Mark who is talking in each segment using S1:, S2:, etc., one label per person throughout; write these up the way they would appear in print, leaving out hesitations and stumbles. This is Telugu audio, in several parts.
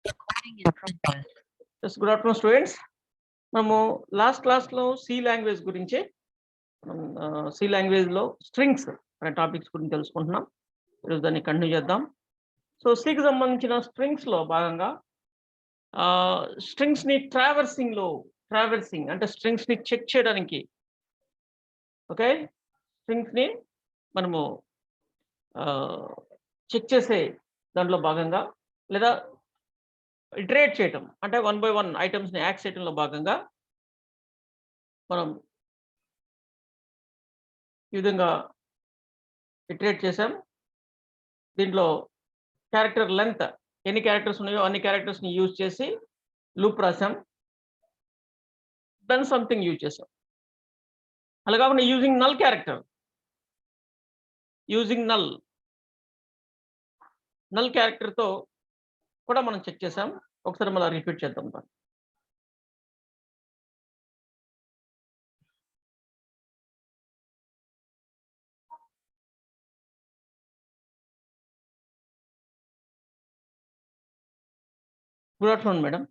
S1: Yes, good afternoon, students. మనము లాస్ట్ క్లాస్లో సి లాంగ్వేజ్ గురించి సి లాంగ్వేజ్లో స్ట్రింగ్స్ అనే టాపిక్స్ గురించి తెలుసుకుంటున్నాం. ఈరోజు దాన్ని కంటిన్యూ చేద్దాం. సో సికి సంబంధించిన స్ట్రింగ్స్లో భాగంగా స్ట్రింగ్స్ని ట్రావర్సింగ్ అంటే స్ట్రింగ్స్ని చెక్ చేయడానికి, ఓకే, స్ట్రింగ్స్ని మనము చెక్ చేసే దాంట్లో భాగంగా లేదా ఇటరేట్ చేయటం అంటే 1 by 1 ఐటమ్స్ని యాక్ట్ చేయడంలో భాగంగా మనం ఈ విధంగా ఇటరేట్ చేసాం. దీంట్లో క్యారెక్టర్ లెంత్ ఎన్ని క్యారెక్టర్స్ ఉన్నాయో అన్ని క్యారెక్టర్స్ని యూజ్ చేసి లూప్ రాసాం. దెన్ సంథింగ్ యూజ్ చేసాం. అలా కాకుండా యూజింగ్ నల్ క్యారెక్టర్తో కూడా మనం చెక్ చేసాం. ఒకసారి మళ్ళీ రిపీట్ చేద్దాం. Good afternoon madam.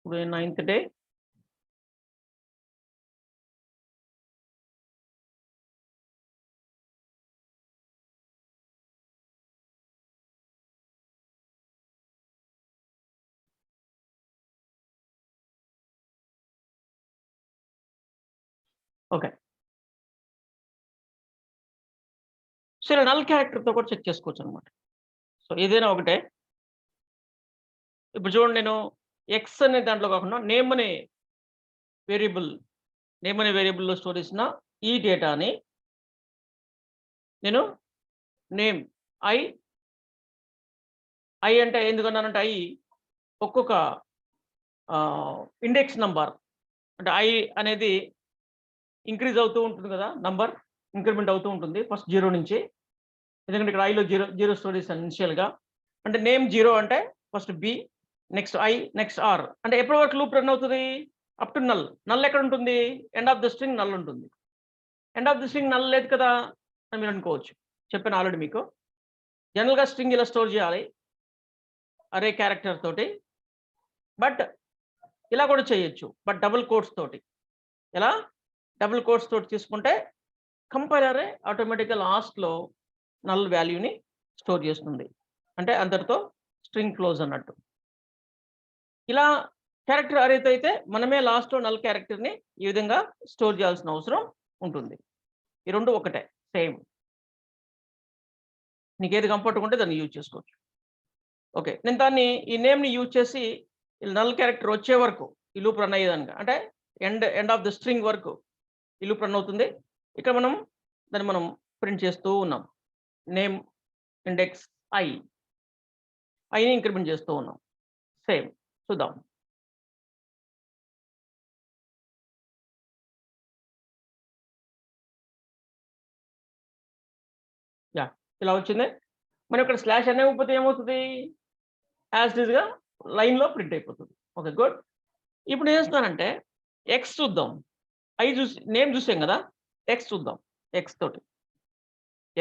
S1: Today 9th day. Okay, సరే, నల్ క్యారెక్టర్తో కూడా చెక్ చేసుకోవచ్చు అనమాట. సో ఏదైనా ఒకటే. ఇప్పుడు చూడండి, నేను ఎక్స్ అనే దాంట్లో కాకుండా నేమ్ అనే వేరియబుల్లో స్టోర్ చేసిన ఈ డేటాని నేను నేమ్ ఐ అంటే ఎందుకన్నానంటే ఒక్కొక్క ఇండెక్స్ నంబర్ అంటే ఐ అనేది ఇంక్రీజ్ అవుతూ ఉంటుంది కదా, నంబర్ ఇంక్రిమెంట్ అవుతూ ఉంటుంది ఫస్ట్ 0 నుంచి. ఎందుకంటే ఇక్కడ ఐలో జీరో స్టోర్ చేశాను ఇనిషియల్గా. అంటే నేమ్ 0 అంటే first B, next I, next R. అంటే ఎప్పటి వరకు లూప్ రన్ అవుతుంది? అప్ టు నల్ ఎక్కడ ఉంటుంది? End of the string null ఉంటుంది. End of the string null లేదు కదా అని మీరు అనుకోవచ్చు. చెప్పాను ఆల్రెడీ మీకు. జనరల్గా స్ట్రింగ్ ఇలా స్టోర్ చేయాలి అరే క్యారెక్టర్ తోటి, బట్ ఇలా కూడా చేయొచ్చు, బట్ డబుల్ కోట్స్ తోటి. ఎలా? డబుల్ కోట్స్ తోటి తీసుకుంటే కంపైలరే ఆటోమేటిక్గా లాస్ట్లో నల్ వాల్యూని స్టోర్ చేస్తుంది. అంటే అందరితో స్ట్రింగ్ క్లోజ్ అన్నట్టు. ఇలా క్యారెక్టర్ అరేతో అయితే మనమే లాస్ట్లో నల్ క్యారెక్టర్ని ఈ విధంగా స్టోర్ చేయాల్సిన అవసరం ఉంటుంది. ఈ రెండు ఒకటే, సేమ్. నీకు ఏది కంఫర్ట్గా ఉంటే దాన్ని యూజ్ చేసుకోవచ్చు. ఓకే, నేను దాన్ని ఈ నేమ్ని యూజ్ చేసి నల్ క్యారెక్టర్ వచ్చే వరకు ఈ లూప్ రన్ అయ్యేదానికి, అంటే ఎండ్ ఆఫ్ ద స్ట్రింగ్ వరకు ఈ లూప్ రన్ అవుతుంది. ఇక్కడ దాన్ని మనం ప్రింట్ చేస్తూ ఉన్నాం. నేమ్ ఇండెక్స్ ఐని ఇంక్రిమెంట్ చేస్తూ ఉన్నాం. సేమ్ చూద్దాం. యా, ఇలా వచ్చింది. మనం ఇక్కడ స్లాష్ అనే ఇవ్వకపోతే ఏమవుతుంది? యాజ్ ఈజ్గా లైన్లో ప్రింట్ అయిపోతుంది. Okay, good. ఇప్పుడు ఏం చేస్తున్నానంటే ఎక్స్ చూద్దాం. ఐ చూసి నేమ్ చూసాం కదా, ఎక్స్ చూద్దాం. ఎక్స్ తోటి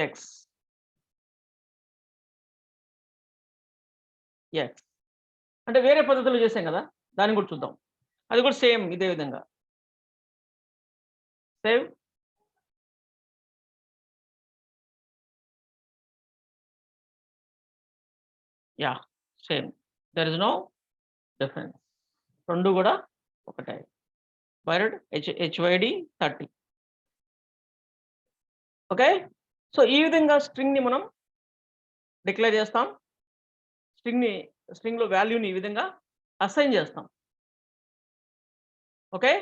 S1: ఎక్స్ అంటే వేరే పద్ధతిలో చేసాం కదా, దాన్ని కూడా చూద్దాం. అది కూడా సేమ్ ఇదే విధంగా. Save. Yeah, same. There is no difference. రెండు కూడా ఒకటే. వైరడ్ HYD 30. ఓకే, సో ఈ విధంగా స్ట్రింగ్ని మనం డిక్లేర్ చేస్తాం. స్ట్రింగ్లో వాల్యూని ఈ విధంగా అసైన్ చేస్తాం. ఓకే,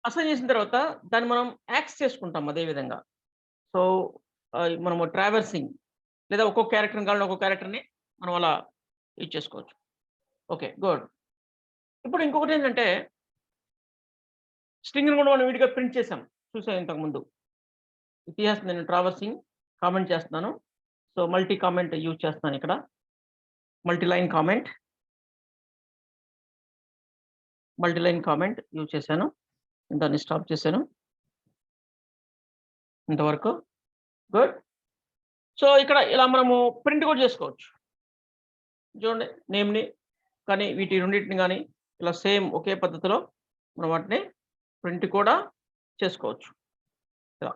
S1: అసైన్ చేసిన తర్వాత దాన్ని మనం యాక్సెస్ చేసుకుంటాం అదే విధంగా. సో మనము ట్రావర్సింగ్ లేదా ఒక్కొక్క క్యారెక్టర్ని కావాలంటే ఒక్కొక్క క్యారెక్టర్ని మనం అలా యూజ్ చేసుకోవచ్చు. Okay, good. ఇప్పుడు ఇంకొకటి ఏంటంటే స్ట్రింగ్ని కూడా మనం విడిగా ప్రింట్ చేసాం, చూసాం ఇంతకుముందు. ఇతిహాస్ నేను ట్రావర్సింగ్ కామెంట్ చేస్తున్నాను. సో మల్టీ కామెంట్ యూజ్ చేస్తున్నాను ఇక్కడ, multi line comment. Multiline comment use చేశాను. దాన్ని స్టాప్ చేశాను. ఇంతవరకు గుడ్. సో ఇక్కడ ఇలా మనము ప్రింట్ కూడా చేసుకోవచ్చు. చూడండి నేమ్‌ని కానీ వీటి రెండిటిని గాని ఇలా సేమ్ ఒకే పద్ధతిలో మనం వాటిని ప్రింట్ కూడా చేసుకోవచ్చు. ఇలా.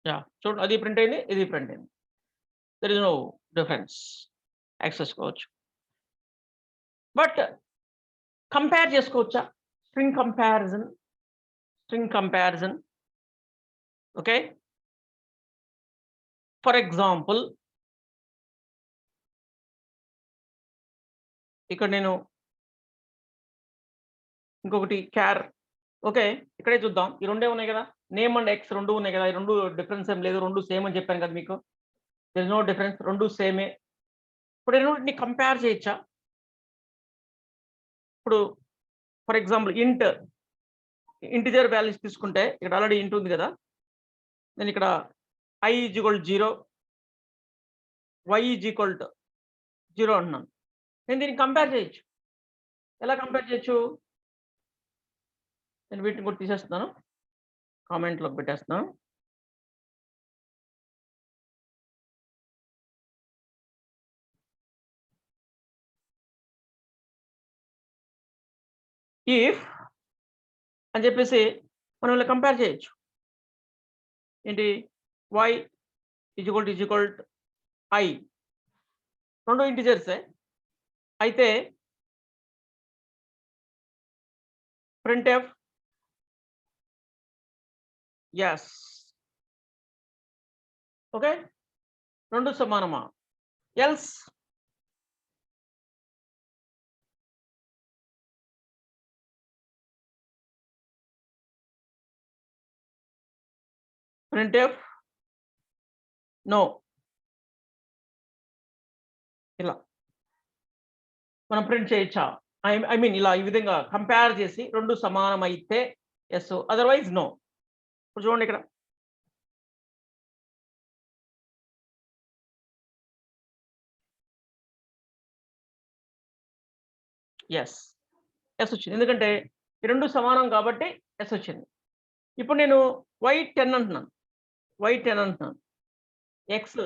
S1: యాహ్! చూడండి అది ప్రింట్ అయింది. ఇది ప్రింట్ అయింది. There is no difference. Access చేసుకోవచ్చు. బట్ కంపేర్ చేసుకోవచ్చా? String comparison. Okay. For example ఇక్కడ నేను ఇంకొకటి క్యార్ ఓకే. ఇక్కడే చూద్దాం. ఈ రెండే ఉన్నాయి కదా! నేమ్ అండ్ ఎక్స్ 2 ఉన్నాయి కదా! ఈ 2 డిఫరెన్స్ ఏం లేదు. 2 సేమ్ అని చెప్పాను కదా మీకు. There is no difference. 2 సేమే. ఇప్పుడు ఈ రెండిటిని కంపేర్ చేయొచ్చా? ఇప్పుడు ఫర్ ఎగ్జాంపుల్ ఇంటిజర్ వాల్యూస్ తీసుకుంటే ఇక్కడ ఆల్రెడీ ఇంట్ ఉంది కదా! నేను ఇక్కడ i = 0 y = 0 అంటున్నాను. నేను దీన్ని కంపేర్ చేయొచ్చు. ఎలా కంపేర్ చేయొచ్చు? నేను వీటిని కూడా తీసేస్తున్నాను. కామెంట్‌లోకి పెట్టేస్తున్నాను. ఇఫ్ అని చెప్పేసి మనం ఇలా కంపేర్ చేయొచ్చు. ఏంటి? y = i 2 ఇంటిజర్సే. అయితే printf yes. ఓకే. 2 సమానమా? Else printf no. ఇలా మనం ప్రింట్ చేయొచ్చా? ఐ మీన్ ఇలా ఈ విధంగా కంపేర్ చేసి 2 సమానమైతే యెస్, అదర్‌వైజ్ నో. ఇప్పుడు చూడండి ఇక్కడ. యెస్. యెస్ వచ్చింది. ఎందుకంటే ఈ 2 సమానం కాబట్టి యెస్ వచ్చింది. ఇప్పుడు నేను y10 అంటున్నాను. X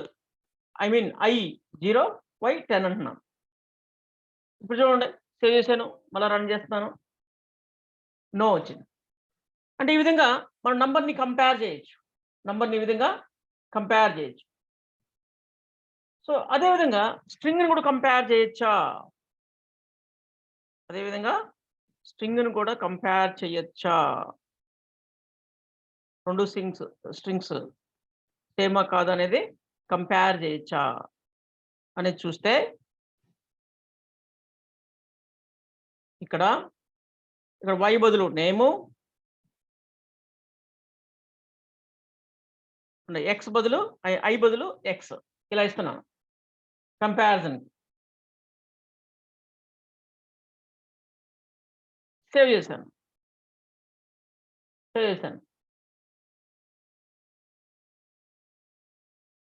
S1: I mean i 0 y 10 అంటున్నాను. ఇప్పుడు చూడండి సేవ్ చేశాను. మళ్ళా రన్ చేస్తున్నాను. నో వచ్చింది. అంటే ఈ విధంగా మనం నంబర్‌ని కంపేర్ చేయొచ్చు. నంబర్‌ని ఈ విధంగా కంపేర్ చేయొచ్చు. సో అదే విధంగా స్ట్రింగ్‌ని కూడా కంపేర్ చేయొచ్చా? అదే విధంగా స్ట్రింగ్‌ని కూడా కంపేర్ చేయొచ్చా? 2 స్ట్రింగ్స్ సేమా కాదా అనేది కంపేర్ చేయొచ్చా అనేది చూస్తే ఇక్కడ y బదులు నేము x బదులు i బదులు x ఇలా ఇస్తున్నాను కంపారిజన్. సేవ్ చేశాను.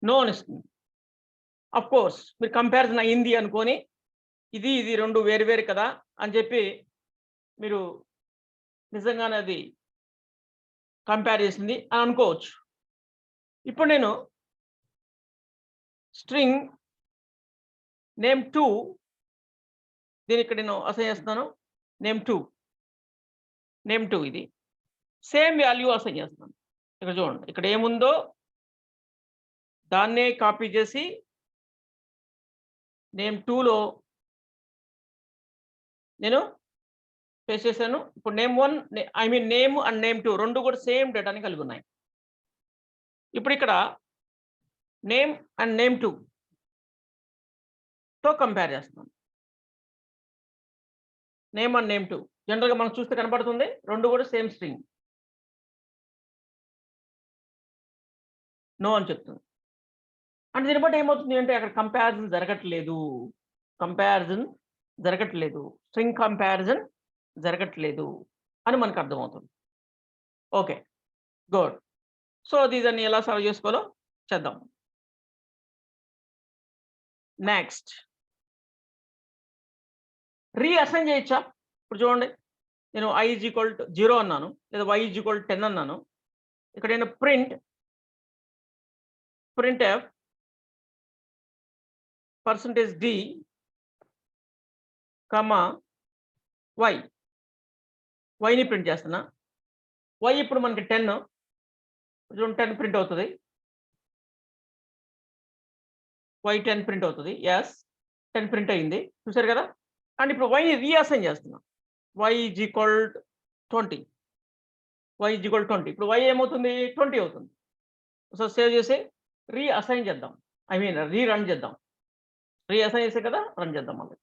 S1: నో అనిస్తుంది. అఫ్‌కోర్స్ మీరు కంపారిజన్ అయింది అనుకోని ఇది 2 వేరు కదా అని చెప్పి మీరు నిజంగానే అది కంపేర్ చేసింది అని అనుకోవచ్చు. ఇప్పుడు నేను స్ట్రింగ్ నేమ్2 దీన్ని ఇక్కడ నేను అసైన్ చేస్తున్నాను. నేమ్2 ఇది సేమ్ వాల్యూ అసైన్ చేస్తున్నాను. ఇక్కడ చూడండి. ఇక్కడ ఏముందో దాన్నే కాపీ చేసి నేమ్2లో నేను పేస్ట్ చేశాను. ఇప్పుడు నేమ్1 ఐ మీన్ నేమ్ అండ్ నేమ్2 2 కూడా సేమ్ డేటాని కలిగి ఉన్నాయి. ఇప్పుడు ఇక్కడ నేమ్ అండ్ నేమ్2తో కంపేర్ చేస్తున్నాను. నేమ్ అండ్ నేమ్2 జనరల్‌గా మనం చూస్తే కనబడుతుంది. 2 కూడా సేమ్ స్ట్రింగ్. నో అని చెప్తుంది. అంటే దీన్ని బట్టి ఏమవుతుంది అంటే అక్కడ కంపారిజన్ జరగట్లేదు. స్ట్రింగ్ కంపారిజన్ జరగట్లేదు అని మనకు అర్థమవుతుంది. ఓకే. గుడ్. సో దీన్ని ఎలా సాల్వ్ చేసుకోవాలో చేద్దాం. నెక్స్ట్ రీఅసైన్ చేయొచ్చా? ఇప్పుడు చూడండి, నేను i ఈజ్ ఈక్వల్ టు 0 అన్నాను, లేదా y ఈజ్ ఈక్వల్ టు 10 అన్నాను. ఇక్కడ నేను printf %d కామా వైని ప్రింట్ చేస్తున్నా. y ఇప్పుడు మనకి 10 ప్రింట్ అవుతుంది. y 10 ప్రింట్ అవుతుంది. ఎస్, 10 ప్రింట్ అయింది, చూసారు కదా. అండ్ ఇప్పుడు వైని రీఅసైన్ చేస్తున్నా. y ఈజ్ ఈక్వల్ 20, ఇప్పుడు y ఏమవుతుంది? 20 అవుతుంది. సో సేవ్ చేసి రీఅసైన్ చేద్దాం, రీరన్ చేద్దాం. రీఅసైన్ చేసే కదా, రన్ చేద్దాం మళ్ళీ.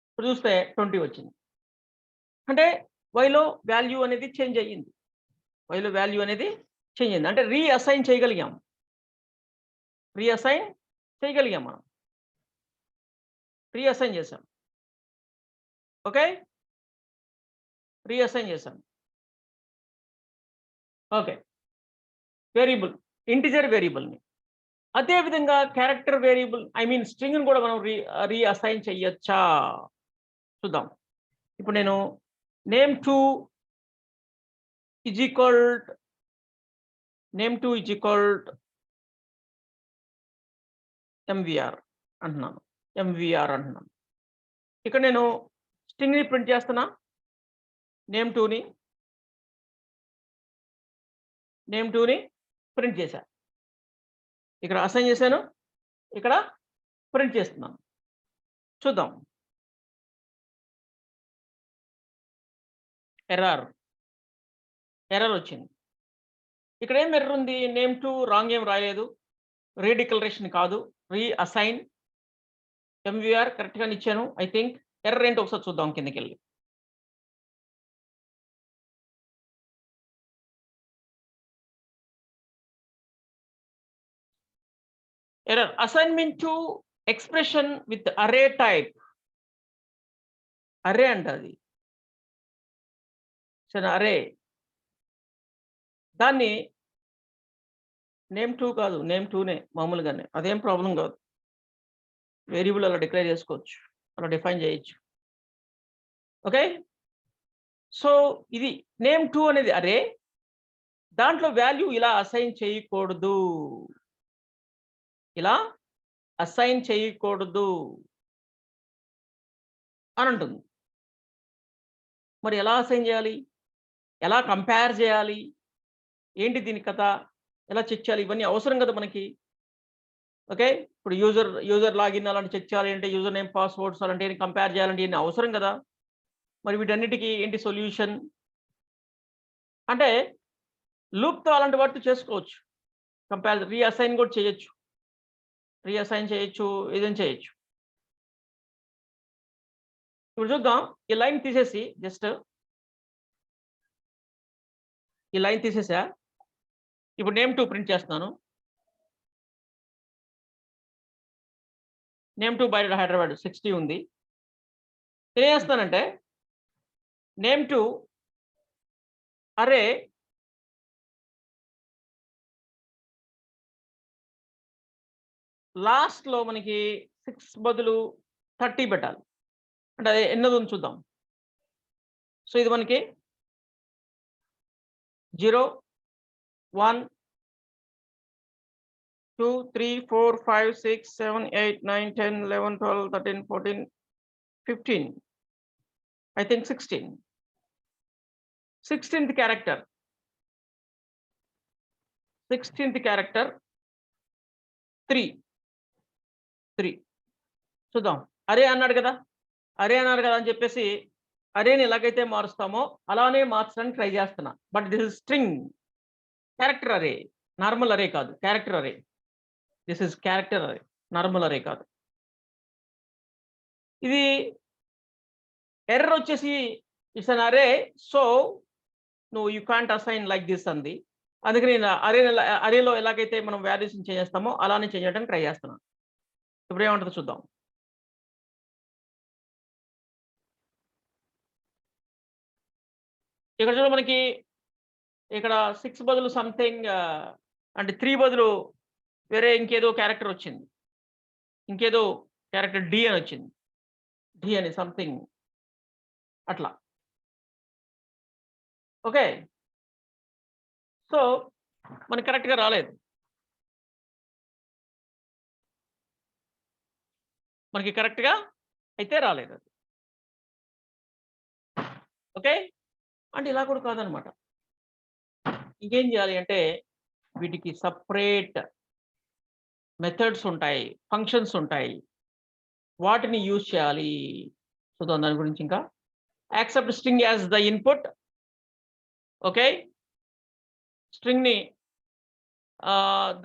S1: ఇప్పుడు చూస్తే 20 వచ్చింది. అంటే వైలో వాల్యూ అనేది చేంజ్ అయ్యింది. అంటే రీఅసైన్ చేయగలిగాం మనం. రీఅసైన్ చేసాం. ఓకే, రీఅసైన్ చేసాం. ఓకే, వేరియబుల్, ఇంటిజర్ వేరియబుల్ని. అదే విధంగా క్యారెక్టర్ వేరియబుల్, స్ట్రింగ్ని కూడా మనం రీఅసైన్ చెయ్యొచ్చా చూద్దాం. ఇప్పుడు నేను name2 ఈజ్ ఈక్వల్ MVR అంటున్నాను. ఇక్కడ నేను స్ట్రింగ్ని ప్రింట్ చేస్తున్నా. name2ని ప్రింట్ చేశా. ఇక్కడ అసైన్ చేశాను, ఇక్కడ ప్రింట్ చేస్తున్నాను. చూద్దాం. ఎర్రర్ వచ్చింది. ఇక్కడ ఏం ఎర్రర్ ఉంది? name2 రాంగ్ ఏం రాయలేదు, రీడిక్లరేషన్ కాదు, రీఅసైన్ MVR కరెక్ట్గానే ఇచ్చాను. ఐ థింక్ ఎర్రర్ ఏంటో ఒకసారి చూద్దాం కిందకి వెళ్ళి. Error assignment to expression with అరే టైప్. అరే అంట అది, సరే అరే. దాన్ని name2 కాదు, name2నే మామూలుగానే, అదేం ప్రాబ్లం కాదు. వేరియబుల్ అలా డిక్లేర్ చేసుకోవచ్చు, అలా డిఫైన్ చేయొచ్చు. ఓకే, సో ఇది name2 అనేది అరే, దాంట్లో వాల్యూ ఇలా అసైన్ చేయకూడదు, అని అంటుంది. మరి ఎలా అసైన్ చేయాలి, ఎలా కంపేర్ చేయాలి, ఏంటి దీని కథ, ఎలా చెక్ చేయాలి, ఇవన్నీ అవసరం కదా మనకి. ఓకే, ఇప్పుడు యూజర్ లాగిన్ అలాంటి చెక్ చేయాలి అంటే, యూజర్ నేమ్ పాస్వర్డ్స్ అలాంటి కంపేర్ చేయాలంటే ఇవన్నీ అవసరం కదా. మరి వీటన్నిటికీ ఏంటి సొల్యూషన్ అంటే, లూప్తో అలాంటి వాటితో చేసుకోవచ్చు. రీఅసైన్ కూడా చేయొచ్చు, ఏదైనా చేయొచ్చు. ఇప్పుడు చూద్దాం. ఈ లైన్ తీసేసి, జస్ట్ ఈ లైన్ తీసేసా. ఇప్పుడు name2 ప్రింట్ చేస్తున్నాను. name2 బై హైదరాబాద్ 60 ఉంది. నేనేం చేస్తానంటే, name2 అరే లాస్ట్లో మనకి 6 బదులు 30 పెట్టాలి. అంటే అది ఎన్నది ఉంది చూద్దాం. సో ఇది మనకి 0 1 2 3 4 5 6 7 8 9 10 11 12 13 14 15 I think 16th character 3 చూద్దాం. అరే అన్నాడు కదా అని చెప్పేసి అరేని ఎలాగైతే మారుస్తామో అలానే మార్చడానికి ట్రై చేస్తున్నా. But this is string, character అరే, నార్మల్ అరే కాదు, క్యారెక్టర్ అరే. దిస్ ఇస్ క్యారెక్టర్ అరే, నార్మల్ అరే కాదు. ఇది ఎర్రర్ వచ్చేసి ఇట్స్ అన్ అరే, so you can't assign like this అంది. అందుకని నేను అరేలో ఎలాగైతే మనం వాల్యూస్ చేంజ్ చేస్తామో అలానే చేంజ్ చేయడానికి ట్రై చేస్తున్నాను. ఇప్పుడు ఏమంటుందో చూద్దాం. ఇక్కడ చూడ మనకి ఇక్కడ 6 బదులు సంథింగ్, అంటే 3 బదులు వేరే ఇంకేదో క్యారెక్టర్ వచ్చింది, ఇంకేదో క్యారెక్టర్ డి అని వచ్చింది, డి అని సంథింగ్ అట్లా. ఓకే. సో మనకి కరెక్ట్గా రాలేదు, మనకి కరెక్ట్గా అయితే రాలేదు అది. ఓకే. అంటే ఇలా కూడా కాదనమాట. ఇంకేం చేయాలి అంటే వీటికి సపరేట్ మెథడ్స్ ఉంటాయి, ఫంక్షన్స్ ఉంటాయి, వాటిని యూజ్ చేయాలి. చూద్దాం దాని గురించి ఇంకా. Accept string as the input. Okay. స్ట్రింగ్ని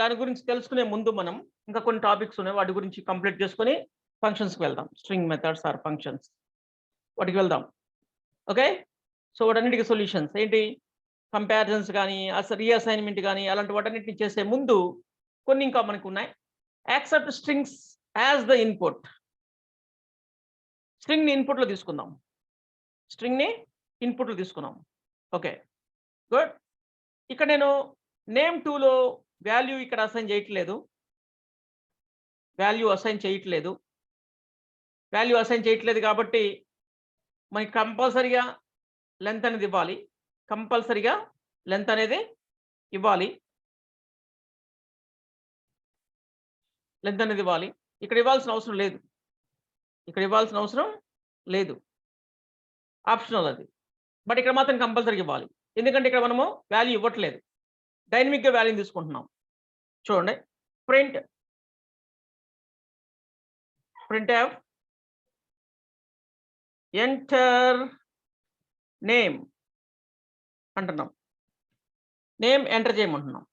S1: దాని గురించి తెలుసుకునే ముందు మనం ఇంకా కొన్ని టాపిక్స్ ఉన్నాయి, వాటి గురించి కంప్లీట్ చేసుకొని ఫంక్షన్స్కి వెళ్దాం. స్ట్రింగ్ మెథడ్స్ ఆర్ ఫంక్షన్స్, వాటికి వెళ్దాం. ఓకే. సో వాటన్నిటికి సొల్యూషన్స్ ఏంటి, కంపారిజన్స్ కానీ రీఅసైన్మెంట్ కానీ అలాంటి వాటన్నిటిని చేసే ముందు కొన్ని ఇంకా మనకు ఉన్నాయి. Accept strings as the input. స్ట్రింగ్ని ఇన్పుట్లో తీసుకుందాం, స్ట్రింగ్ని ఇన్పుట్లో తీసుకున్నాం. Okay, good. ఇక్కడ నేను నేమ్ 2లో వాల్యూ ఇక్కడ అసైన్ చేయట్లేదు, వాల్యూ అసైన్ చేయట్లేదు కాబట్టి మనకి కంపల్సరీగా లెంత్ అనేది ఇవ్వాలి, ఇక్కడ ఇవ్వాల్సిన అవసరం లేదు, ఆప్షనల్ అది. బట్ ఇక్కడ మాత్రం కంపల్సరీగా ఇవ్వాలి, ఎందుకంటే ఇక్కడ మనము వాల్యూ ఇవ్వట్లేదు, డైనమిక్గా వాల్యూని తీసుకుంటున్నాం. చూడండి, printf ఎంటర్ నేమ్ అంటున్నాం, నేమ్ ఎంటర్ చేయమంటున్నాం.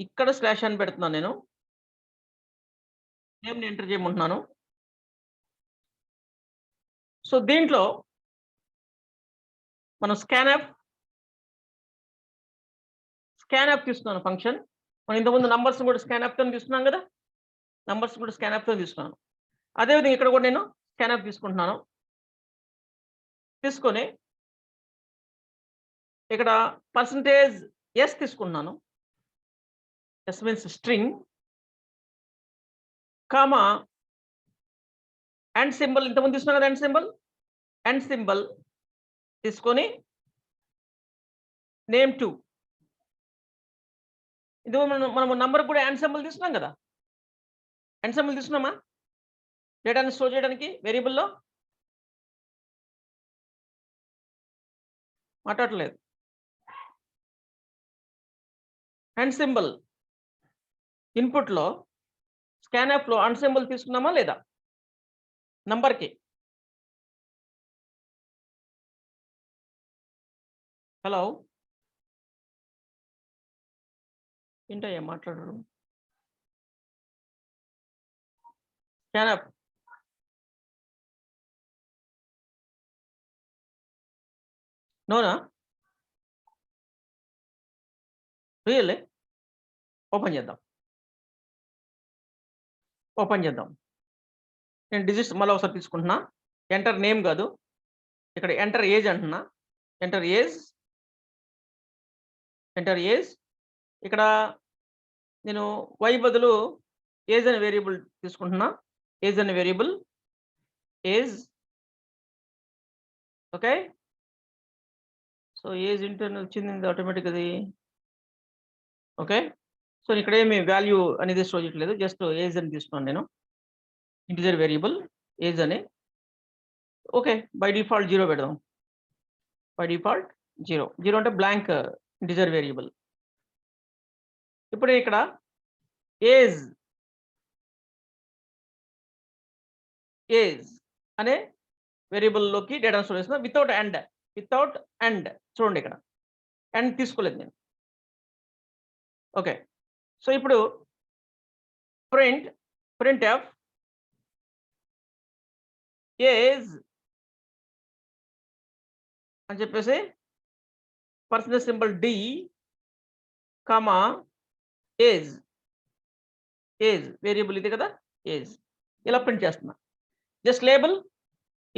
S1: ఇక్కడ స్లాష్ అని పెడుతున్నాను, నేను నేమ్ని ఎంటర్ చేయమంటున్నాను. సో దీంట్లో మనం స్కాన్ఎఫ్ తీసుకున్నాను ఫంక్షన్. మనం ఇంతకుముందు నంబర్స్ కూడా స్కాన్ఎఫ్తో తీసుకున్నాం కదా, అదేవిధంగా ఇక్కడ కూడా నేను స్కాన్ఎఫ్ తీసుకుంటున్నాను. తీసుకొని ఇక్కడ %s తీసుకుంటున్నాను, s means string, comma and symbol, ఇంతకుముందు తీసుకున్నాం కదా అండ్ సింబల్ తీసుకొని name2. ఇది మనం నంబర్ కూడా అండ్ సింబల్ తీసుకున్నాం కదా, తీసుకున్నామా డేటాని స్టోర్ చేయడానికి వేరియబుల్లో? మాట్లాడలేదు. అండ్ సింబల్ ఇన్పుట్లో స్కాన్ఎఫ్లో అండ్ సింబల్ తీసుకున్నామా లేదా నంబర్కి? హలో, ఏంటయ్యా మాట్లాడరు? స్కాన్ఎఫ్ నోనా? రియల్లీ? ఓపెన్ చేద్దాం. నేను డిజిట్స్ మళ్ళీ ఒకసారి తీసుకుంటున్నా. ఎంటర్ నేమ్ కాదు, ఇక్కడ ఎంటర్ ఏజ్ అంటున్నా. Enter age. ఇక్కడ నేను y బదులు ఏజ్ అనే వేరియబుల్ తీసుకుంటున్నా, age. Okay. So age inter వచ్చింది ఆటోమేటిక్ అది. ఓకే. సో ఇక్కడ ఏమి వాల్యూ అనేది స్టోర్ చేయట్లేదు, జస్ట్ ఏజ్ అని తీసుకున్నాను నేను, ఇంటిజర్ వేరియబుల్ ఏజ్ అని. ఓకే, బై డిఫాల్ట్ 0 పెడదాం. 0 అంటే బ్లాంక్ ఇంటిజర్ వేరియబుల్. ఇప్పుడు ఇక్కడ ఏజ్ అనే వేరియబుల్లోకి డేటా స్టోర్ చేస్తున్నా వితౌట్ అండ్. చూడండి, ఇక్కడ అండ్ తీసుకోలేదు నేను. ఓకే. సో ఇప్పుడు printf ఏజ్ అని చెప్పేసి $d, కామా ఏజ్ వేరియబుల్ ఇది కదా, ఏజ్. ఇలా ప్రింట్ చేస్తున్నా. జస్ట్ లేబుల్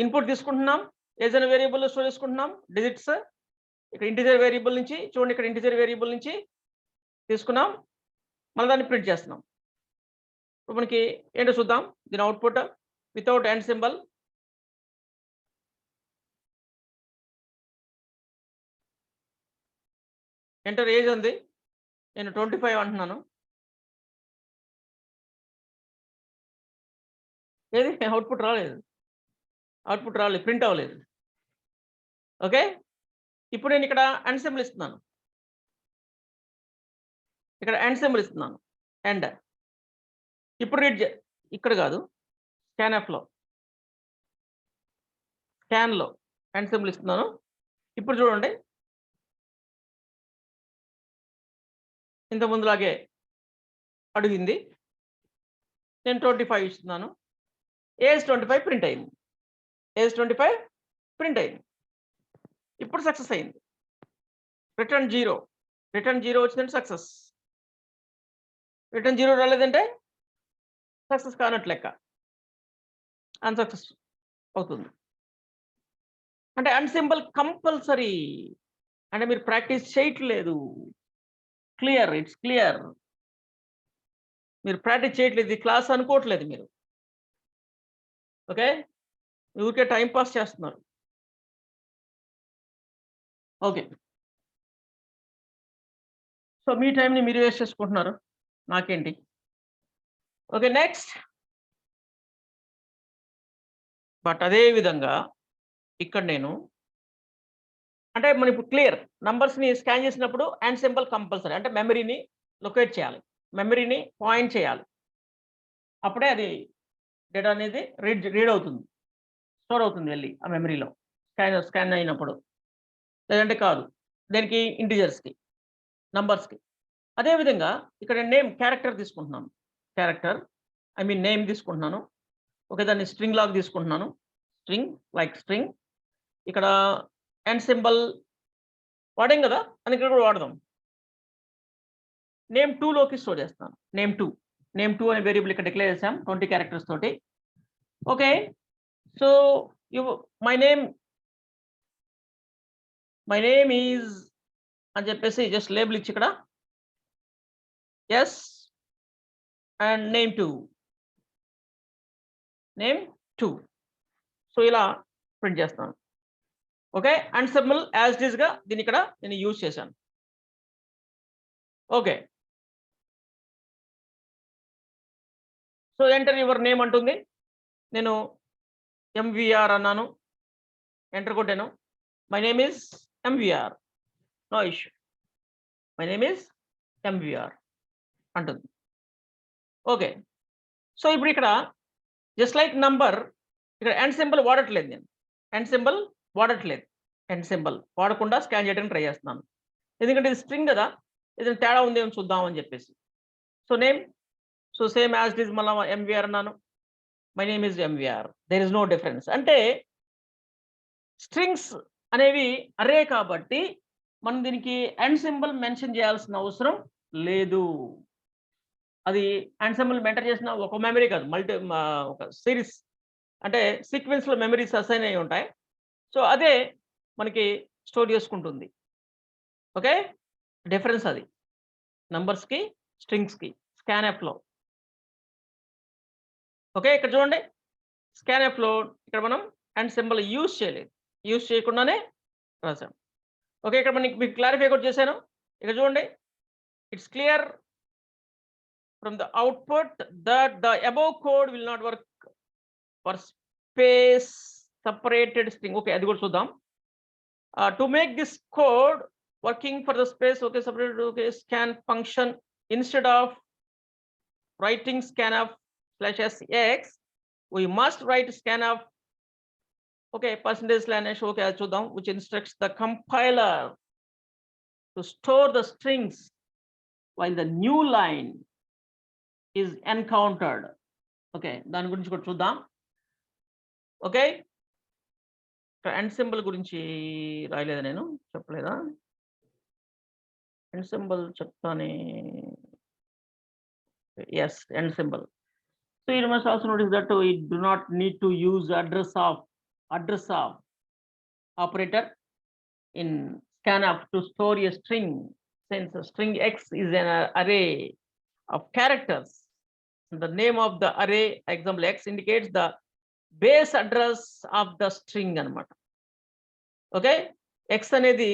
S1: ఇన్పుట్ తీసుకుంటున్నాం, ఏజ్ అనే వేరియబుల్ స్టోర్ చేసుకుంటున్నాం డిజిట్స్. ఇక్కడ ఇంటిజర్ వేరియబుల్ నుంచి చూడండి, ఇక్కడ ఇంటిజర్ వేరియబుల్ నుంచి తీసుకున్నాం, మళ్ళీ దాన్ని ప్రింట్ చేస్తున్నాం. ఇప్పుడు మనకి ఏంటో చూద్దాం. దీని output without and symbol. Enter age ఉంది, నేను 25 అంటున్నాను. ఏది అవుట్పుట్ రాలేదు, ప్రింట్ అవ్వలేదు. ఓకే, ఇప్పుడు నేను ఇక్కడ అండ్ సింబల్ ఇస్తున్నాను, ఇక్కడ అండ్ సింబల్ ఇస్తున్నాను. అండ్ ఇప్పుడు రీడ్ ఇక్కడ కాదు, స్కాన్లో అండ్ సింబల్ ఇస్తున్నాను. ఇప్పుడు చూడండి, ఇంత ముందులాగే అడిగింది. నేను 25 ఇస్తున్నాను. ఏజ్ 25 ప్రింట్ అయింది. ఇప్పుడు సక్సెస్ అయింది. రిటర్న్ 0 వచ్చిందంటే సక్సెస్. రిటర్న్ 0 రాలేదంటే సక్సెస్ కానట్లు లెక్క, అన్సక్సెస్ అవుతుంది. అంటే అన్ సింబల్ కంపల్సరీ, అంటే మీరు ప్రాక్టీస్ చేయట్లేదు. It's clear. మీరు ప్రాక్టీస్ చేయట్లేదు, ఇది క్లాస్ అనుకోవట్లేదు మీరు. ఓకే, ఊరికే టైం పాస్ చేస్తున్నారు. ఓకే, సో మీ టైంని మీరు వేస్ట్ చేసుకుంటున్నారు, నాకేంటి. Okay, next. బట్ అదే విధంగా ఇక్కడ నేను అంటే మనం ఇప్పుడు క్లియర్ నంబర్స్ని స్కాన్ చేసినప్పుడు అండ్ సింబల్ కంపల్సరీ. అంటే మెమరీని లొకేట్ చేయాలి, మెమరీని పాయింట్ చేయాలి, అప్పుడే అది డేటా అనేది రీడ్ అవుతుంది, స్టోర్ అవుతుంది వెళ్ళి ఆ మెమరీలో స్కాన్ అయినప్పుడు. లేదంటే కాదు. దేనికి? ఇంటిజర్స్కి, నంబర్స్కి. అదేవిధంగా ఇక్కడ నేమ్ క్యారెక్టర్ తీసుకుంటున్నాను, నేమ్ తీసుకుంటున్నాను. ఓకే, దాన్ని స్ట్రింగ్ లాగా తీసుకుంటున్నాను, స్ట్రింగ్. ఇక్కడ అండ్ సింబల్ వాడాం కదా, అందుకే ఇక్కడ కూడా వాడదాం. నేమ్ 2లోకి స్టోర్ చేస్తాను. నేమ్ 2 అనే వేరియబుల్ ఇక్కడ డిక్లేర్ చేసాం 20 క్యారెక్టర్స్ తోటి. Okay, so my name is అని చెప్పేసి జస్ట్ లేబుల్ ఇచ్చి ఇక్కడ ఎస్ అండ్ నేమ్ 2. సో ఇలా ప్రింట్ చేస్తాను. Okay, and symbol as it is గా దీన్ని ఇక్కడ నేను యూజ్ చేశాను. Okay, so enter your name అంటుంది. నేను ఎంవిఆర్ అన్నాను, ఎంటర్ కొట్టాను. My name is MVR, no issue. My name is MVR అంటుంది. ఓకే, సో ఇప్పుడు ఇక్కడ జస్ట్ లైక్ నంబర్, ఇక్కడ అండ్ సింబల్ వాడట్లేదు నేను. అండ్ సింబల్ వాడకుండా స్కాన్ చేయడానికి ట్రై చేస్తున్నాను, ఎందుకంటే ఇది స్ట్రింగ్ కదా, ఏదైనా తేడా ఉందేమో చూద్దామని చెప్పేసి. So name, so same as it is మళ్ళీ ఎంవిఆర్ అన్నాను. My name is MVR, there is no difference. అంటే స్ట్రింగ్స్ అనేవి అరే కాబట్టి మనం దీనికి అండ్ సింబల్ మెన్షన్ చేయాల్సిన అవసరం లేదు. అది అండ్ సింబల్ మెన్షన్ చేసిన ఒక మెమరీ కాదు, ఒక సిరీస్, అంటే సీక్వెన్స్లో మెమరీస్ అసైన్ అయి ఉంటాయి. సో అదే మనకి స్టోర్ చేసుకుంటుంది. ఓకే, డిఫరెన్స్ అది నంబర్స్కి, స్ట్రింగ్స్కి స్కాన్ఎఫ్లో. ఓకే, ఇక్కడ చూడండి, స్కాన్ఎఫ్లో ఇక్కడ మనం అండ్ సింబల్ యూజ్ చేయకుండానే రాసాం. ఓకే, ఇక్కడ మీకు క్లారిఫై కూడా చేశాను. ఇక్కడ చూడండి, it's clear from the output that the above code will not work for space separated string. Okay, అది కూడా చూద్దాం. To make this code working for the space, okay, separated, okay, scan function, instead of writing scanf/sx, we must write scanf, okay, %/, okay, అది చూద్దాం, which instructs the compiler to store the strings while the new line is encountered. Okay, దాని గురించి కూడా చూద్దాం. ఓకే, అండ్ సింబల్ గురించి రాయలేదా, నేను చెప్పలేదా? అండ్ సింబల్ చెప్తానే. Yes, and symbol. So you must also notice that we do not need to use address of operator in scanf to store a string. since string X is an array of characters, the name of the array, example X, indicates the base address of the string అనమాట. ఓకే, ఎక్స్ అనేది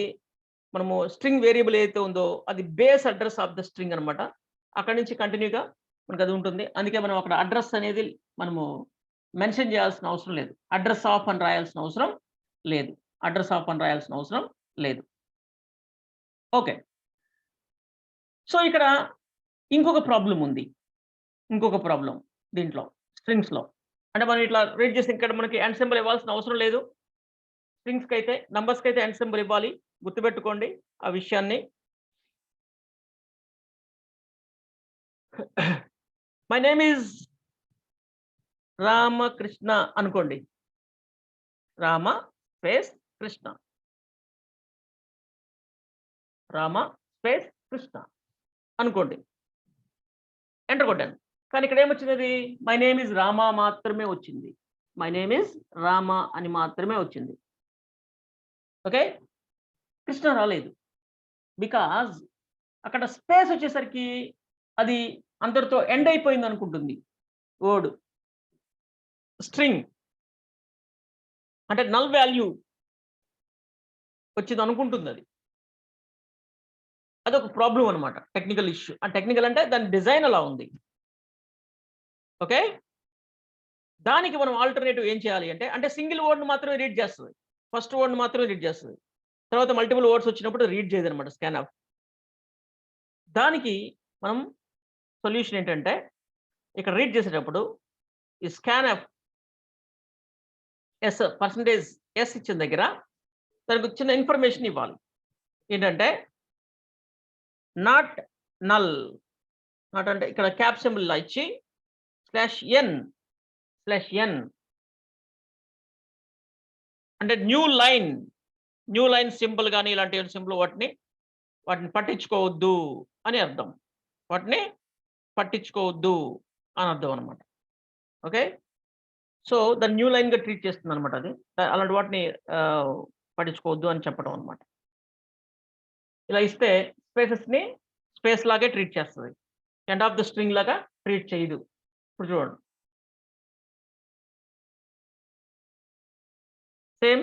S1: మనము స్ట్రింగ్ వేరియబుల్ ఏదైతే ఉందో అది base address of the string అనమాట. అక్కడి నుంచి కంటిన్యూగా మనకు అది ఉంటుంది. అందుకే మనం అక్కడ అడ్రస్ అనేది మనము మెన్షన్ చేయాల్సిన అవసరం లేదు. అడ్రస్ ఆఫ్ అని రాయాల్సిన అవసరం లేదు. అడ్రస్ ఆఫ్ అని రాయాల్సిన అవసరం లేదు. ఓకే, సో ఇక్కడ ఇంకొక ప్రాబ్లం ఉంది. ఇంకొక ప్రాబ్లం దీంట్లో స్ట్రింగ్స్‌లో. అంటే మనం ఇట్లా రీడ్ చేసి ఇక్కడ మనకి ఎండ్ సింబల్ ఇవ్వాల్సిన అవసరం లేదు. స్ట్రింగ్స్‌కి అయితే, నంబర్స్‌కి అయితే ఎండ్ సింబల్ ఇవ్వాలి. గుర్తుపెట్టుకోండి ఆ విషయాన్ని. మై నేమ్ ఈజ్ రామకృష్ణ అనుకోండి. రామ స్పేస్ కృష్ణ. రామ స్పేస్ కృష్ణ అనుకోండి. ఎంటర్ కొట్టాను. కానీ ఇక్కడ ఏమొచ్చినది? మై నేమ్ ఈజ్ రామ మాత్రమే వచ్చింది. మై నేమ్ ఈజ్ రామ అని మాత్రమే వచ్చింది. ఓకే, కృష్ణ రాలేదు. బికాజ్ అక్కడ స్పేస్ వచ్చేసరికి అది అందరితో ఎండ్ అయిపోయింది అనుకుంటుంది. వర్డ్ స్ట్రింగ్ అంటే నల్ వాల్యూ వచ్చింది అనుకుంటుంది అది. అదొక ప్రాబ్లం అనమాట, టెక్నికల్ ఇష్యూ. ఆ టెక్నికల్ అంటే దాని డిజైన్ అలా ఉంది. ఓకే, దానికి మనం ఆల్టర్నేటివ్ ఏం చేయాలి అంటే సింగిల్ వర్డ్ని మాత్రమే రీడ్ చేస్తుంది. ఫస్ట్ వర్డ్ని మాత్రమే రీడ్ చేస్తుంది. తర్వాత మల్టిపుల్ వర్డ్స్ వచ్చినప్పుడు రీడ్ చేయదు అనమాట స్కాన్ ఆఫ్. దానికి మనం సొల్యూషన్ ఏంటంటే ఇక్కడ రీడ్ చేసేటప్పుడు ఈ scan of S percentage S ఇచ్చిన దగ్గర దానికి చిన్న ఇన్ఫర్మేషన్ ఇవ్వాలి. ఏంటంటే నాట్ నల్. నాట్ అంటే ఇక్కడ క్యాప్ సింబల్ ఇలా ఇచ్చి /n అంటే న్యూ లైన్ సింబల్ కానీ ఇలాంటి సింబల్ వాటిని పట్టించుకోవద్దు అని అర్థం. వాటిని పట్టించుకోవద్దు అని అర్థం అనమాట. ఓకే, సో దాన్ని న్యూ లైన్గా ట్రీట్ చేస్తుంది అనమాట. అది అలాంటి వాటిని పట్టించుకోవద్దు అని చెప్పడం అనమాట. ఇలా ఇస్తే స్పేసెస్ని స్పేస్ లాగే ట్రీట్ చేస్తుంది. ఎండ్ ఆఫ్ ద స్ట్రింగ్ లాగా ట్రీట్ చేయదు. ఇప్పుడు చూడండి, సేమ్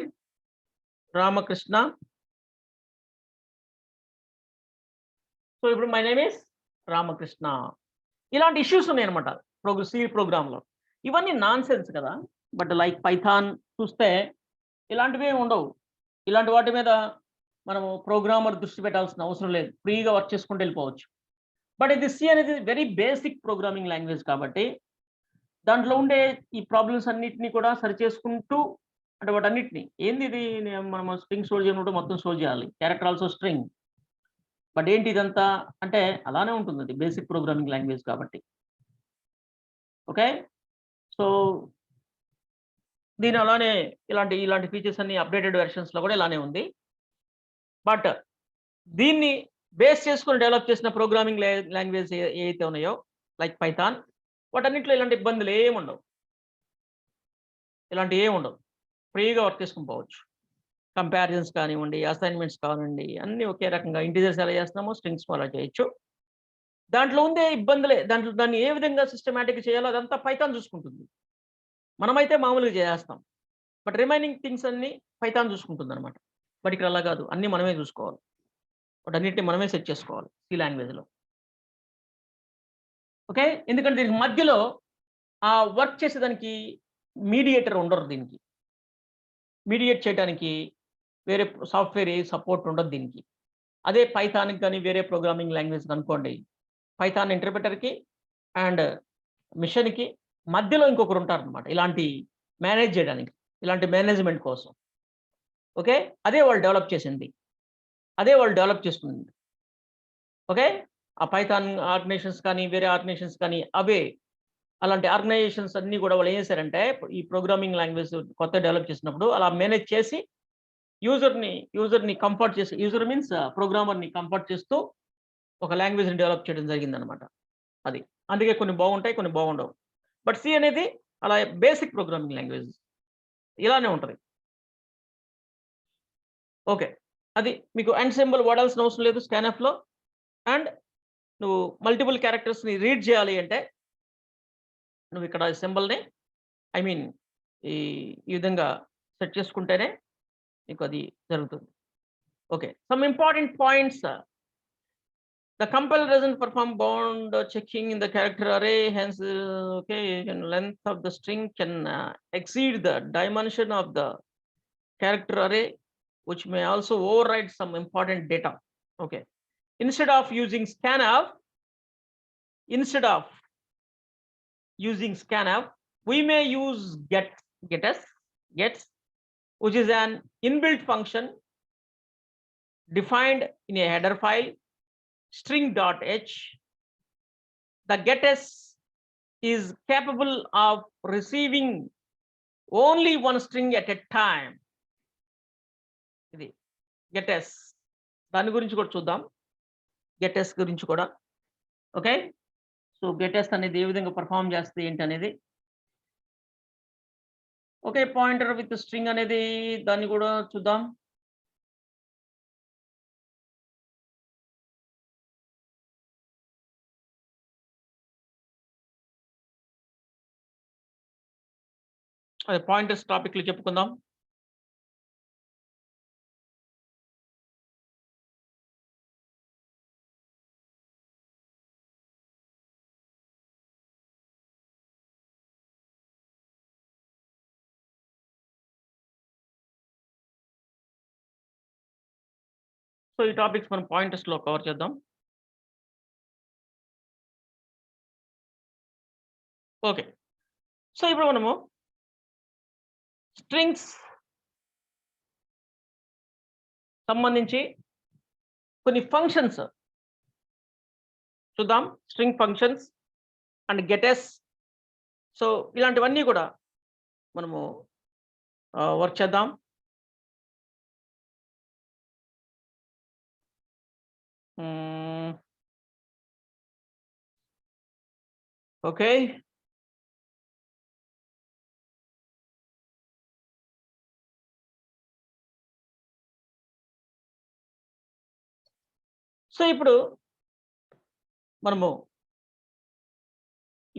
S1: రామకృష్ణ. సో ఇప్పుడు మై నేమ్ ఈస్ రామకృష్ణ. ఇలాంటి ఇష్యూస్ ఉన్నాయన్నమాట సి ప్రోగ్రామ్లో. ఇవన్నీ నాన్ సెన్స్ కదా. బట్ లైక్ పైథాన్ చూస్తే ఇలాంటివి ఏమి ఉండవు. ఇలాంటి వాటి మీద మనము ప్రోగ్రామర్ దృష్టి పెట్టాల్సిన అవసరం లేదు. ఫ్రీగా వర్క్ చేసుకుంటూ వెళ్ళిపోవచ్చు. బట్ ఇది సి అనేది వెరీ బేసిక్ ప్రోగ్రామింగ్ లాంగ్వేజ్ కాబట్టి దాంట్లో ఉండే ఈ ప్రాబ్లమ్స్ అన్నిటిని కూడా సరి చేసుకుంటూ, అంటే వాటన్నిటిని ఏంది ఇది మనం స్ట్రింగ్ స్టోర్ చేయనప్పుడు మొత్తం స్టోర్ చేయాలి. Character also string. బట్ ఏంటి ఇదంతా అంటే అలానే ఉంటుంది. అది బేసిక్ ప్రోగ్రామింగ్ లాంగ్వేజ్ కాబట్టి. ఓకే, సో దీని అలానే ఇలాంటి ఫీచర్స్ అన్ని అప్డేటెడ్ వెర్షన్స్లో కూడా ఇలానే ఉంది. బట్ దీన్ని బేస్ చేసుకొని డెవలప్ చేసిన ప్రోగ్రామింగ్ లాంగ్వేజ్ ఏవైతే ఉన్నాయో లైక్ పైథాన్, వాటన్నింటిలో ఇలాంటి ఇబ్బందులు ఏముండవు. ఇలాంటివి ఏముండవు. ఫ్రీగా వర్క్ చేసుకుని పోవచ్చు. కంపారిజన్స్ కానివ్వండి, అసైన్మెంట్స్ కానివ్వండి, అన్నీ ఒకే రకంగా ఇంటీజర్స్ ఎలా చేస్తున్నామో స్ట్రింగ్స్ అలా చేయొచ్చు. దాంట్లో ఉండే ఇబ్బందులే, దాన్ని ఏ విధంగా సిస్టమాటిక్గా చేయాలో అదంతా పైథాన్ చూసుకుంటుంది. మనమైతే మామూలుగా చేస్తాం. బట్ రిమైనింగ్ థింగ్స్ అన్నీ పైథాన్ చూసుకుంటుంది అనమాట. బట్ ఇక్కడ అలా కాదు, అన్నీ మనమే చూసుకోవాలి. వాటన్నిటిని మనమే సెట్ చేసుకోవాలి సి లాంగ్వేజ్లో. ఓకే, ఎందుకంటే దీనికి మధ్యలో ఆ వర్క్ చేసేదానికి మీడియేటర్ ఉండరు. దీనికి మీడియేట్ చేయడానికి వేరే సాఫ్ట్వేర్ సపోర్ట్ ఉండదు దీనికి. అదే పైథాన్కి కానీ వేరే ప్రోగ్రామింగ్ లాంగ్వేజ్ అనుకోండి, పైథాన్ ఇంటర్ప్రిటర్కి అండ్ మిషన్కి మధ్యలో ఇంకొకరు ఉంటారనమాట ఇలాంటి మేనేజ్ చేయడానికి, ఇలాంటి మేనేజ్మెంట్ కోసం. ఓకే, అదే వాళ్ళు డెవలప్ చేసింది, అదే వాళ్ళు డెవలప్ చేస్తుంది. ఓకే, ఆ పైథాన్ ఆర్గనైజేషన్స్ కానీ వేరే ఆర్గనైజేషన్స్ కానీ అవే అలాంటి ఆర్గనైజేషన్స్ అన్నీ కూడా వాళ్ళు ఏం చేశారంటే ఈ ప్రోగ్రామింగ్ లాంగ్వేజ్ కొత్త డెవలప్ చేసినప్పుడు అలా మేనేజ్ చేసి యూజర్ని కంఫర్ట్ చేసి, యూజర్ మీన్స్ ప్రోగ్రామర్ని కంఫర్ట్ చేస్తూ ఒక లాంగ్వేజ్ని డెవలప్ చేయడం జరిగిందనమాట. అది అందుకే కొన్ని బాగుంటాయి, కొన్ని బాగుండవు. బట్ సి అనేది అలా బేసిక్ ప్రోగ్రామింగ్ లాంగ్వేజ్ ఇలానే ఉంటుంది. ఓకే, అది మీకు అండ్ సింబల్ వాడాల్సిన అవసరం లేదు స్కాన్ఎఫ్లో. అండ్ నువ్వు మల్టిపుల్ క్యారెక్టర్స్ని రీడ్ చేయాలి అంటే నువ్వు ఇక్కడ సింబల్ని ఐ మీన్ ఈ ఈ విధంగా సెట్ చేసుకుంటేనే నీకు అది జరుగుతుంది. Okay, some important points. The compiler doesn't perform bound checking in the character array, hence, okay, length of the string can exceed the dimension of the character array, which may also override some important data. Okay, instead of using scanf, we may use gets, which is an inbuilt function defined in a header file string.h. The getS is capable of receiving only one string at a time. ఇది getS. దాని గురించి కూడా చూద్దాం, getS గురించి కూడా. ఓకే, సో getS అనేది ఏ విధంగా పర్ఫామ్ చేస్తే ఏంటి అనేది. ఓకే, పాయింటర్ విత్ స్ట్రింగ్ అనేది దాన్ని కూడా చూద్దాం. అదే పాయింటర్స్ టాపిక్లు చెప్పుకుందాం. సో ఈ టాపిక్స్ మనం పాయింటర్స్లో కవర్ చేద్దాం. ఓకే, సో ఇప్పుడు మనము స్ట్రింగ్స్ సంబంధించి కొన్ని ఫంక్షన్స్ చూద్దాం. String functions and getS. So ఇలాంటివన్నీ కూడా మనము వర్క్ చేద్దాం. ఓకే, సో ఇప్పుడు మనము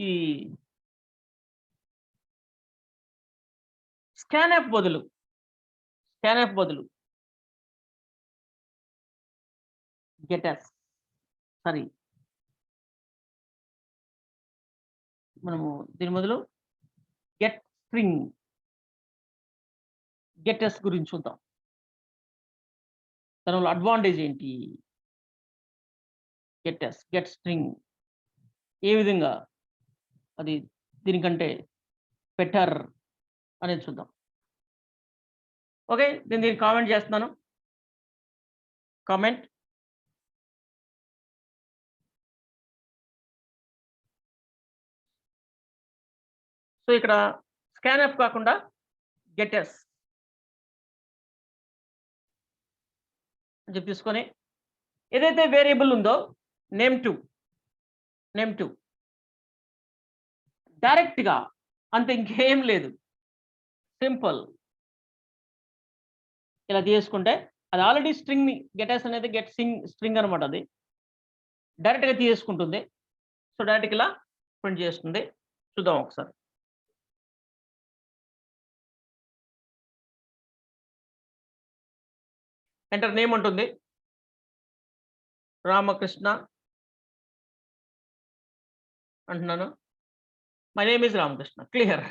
S1: ఈ scanf బదులు getS, సారీ, మనము దీని బదులు getS గురించి చూద్దాం. దానివల్ల అడ్వాంటేజ్ ఏంటి, get string ఏ విధంగా అది దీనికంటే బెటర్ అనేది చూద్దాం. ఓకే, నేను దీన్ని కామెంట్ చేస్తున్నాను. కామెంట్. సో ఇక్కడ scanf కాకుండా getS అని చెప్పి తీసుకొని ఏదైతే వేరియబుల్ ఉందో name2 డైరెక్ట్గా అంతే, ఇంకేం లేదు, సింపుల్ ఇలా తీసుకుంటే అది ఆల్రెడీ స్ట్రింగ్ getS అనేది స్ట్రింగ్ అనమాట. అది డైరెక్ట్గా తీసుకుంటుంది. సో డైరెక్ట్గా ఇలా ప్రింట్ చేస్తుంది. చూద్దాం ఒకసారి. ఎంటర్ నేమ్ ఉంటుంది, రామకృష్ణ అంటున్నాను. My name is Ramakrishna. Clear.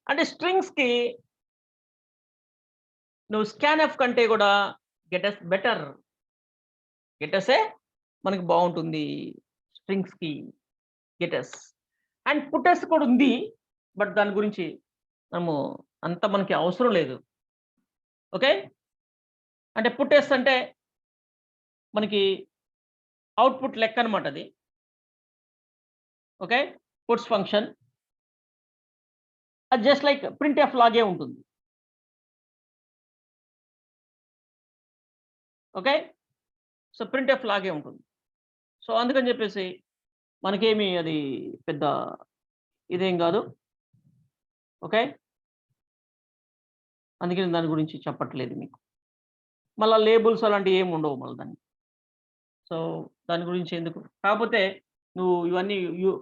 S1: అంటే స్ట్రింగ్స్కి నువ్వు scanf కంటే కూడా getS బెటర్. getSే మనకి బాగుంటుంది స్ట్రింగ్స్కి, getS. అండ్ putS కూడా ఉంది, బట్ దాని గురించి మనము అంత మనకి అవసరం లేదు. ఓకే, అంటే putS అంటే మనకి అవుట్పుట్ లెక్క అనమాట అది. ఓకే, puts ఫంక్షన్ అది జస్ట్ లైక్ printf లాగే ఉంటుంది. ఓకే, సో printf లాగే ఉంటుంది. సో అందుకని చెప్పేసి మనకేమి అది పెద్ద ఇదేం కాదు. ఓకే, అందుకని దాని గురించి చెప్పట్లేదు మీకు. మళ్ళీ లేబుల్స్ అలాంటివి ఏమి ఉండవు మళ్ళీ దాన్ని. సో దాని గురించి ఎందుకు? కాకపోతే నువ్వు ఇవన్నీ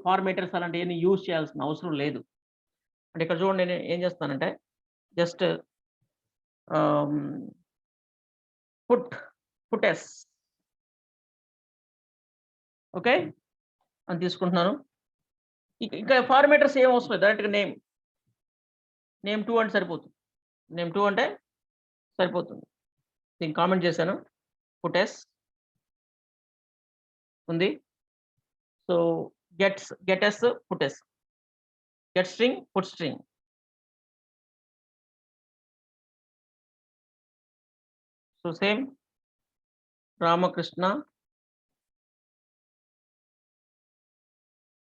S1: ఫార్మేటర్స్ అలాంటియన్నీ యూజ్ చేయాల్సిన అవసరం లేదు. అంటే ఇక్కడ చూడండి నేను ఏం చేస్తానంటే జస్ట్ ఆహ్, పుట్ పుటెస్ ఓకే. అని తీసుకుంటున్నాను. ఇంకా ఫార్మేటర్స్ ఏం అవసరం లేదు. డైరెక్ట్‌గా నేమ్ 2 అంటే సరిపోతుంది. నేమ్ 2 అంటే సరిపోతుంది. దీనికి కామెంట్ చేశాను. పుటెస్ ఉంది. So gets, puts. Get string, put string. So same Ramakrishna,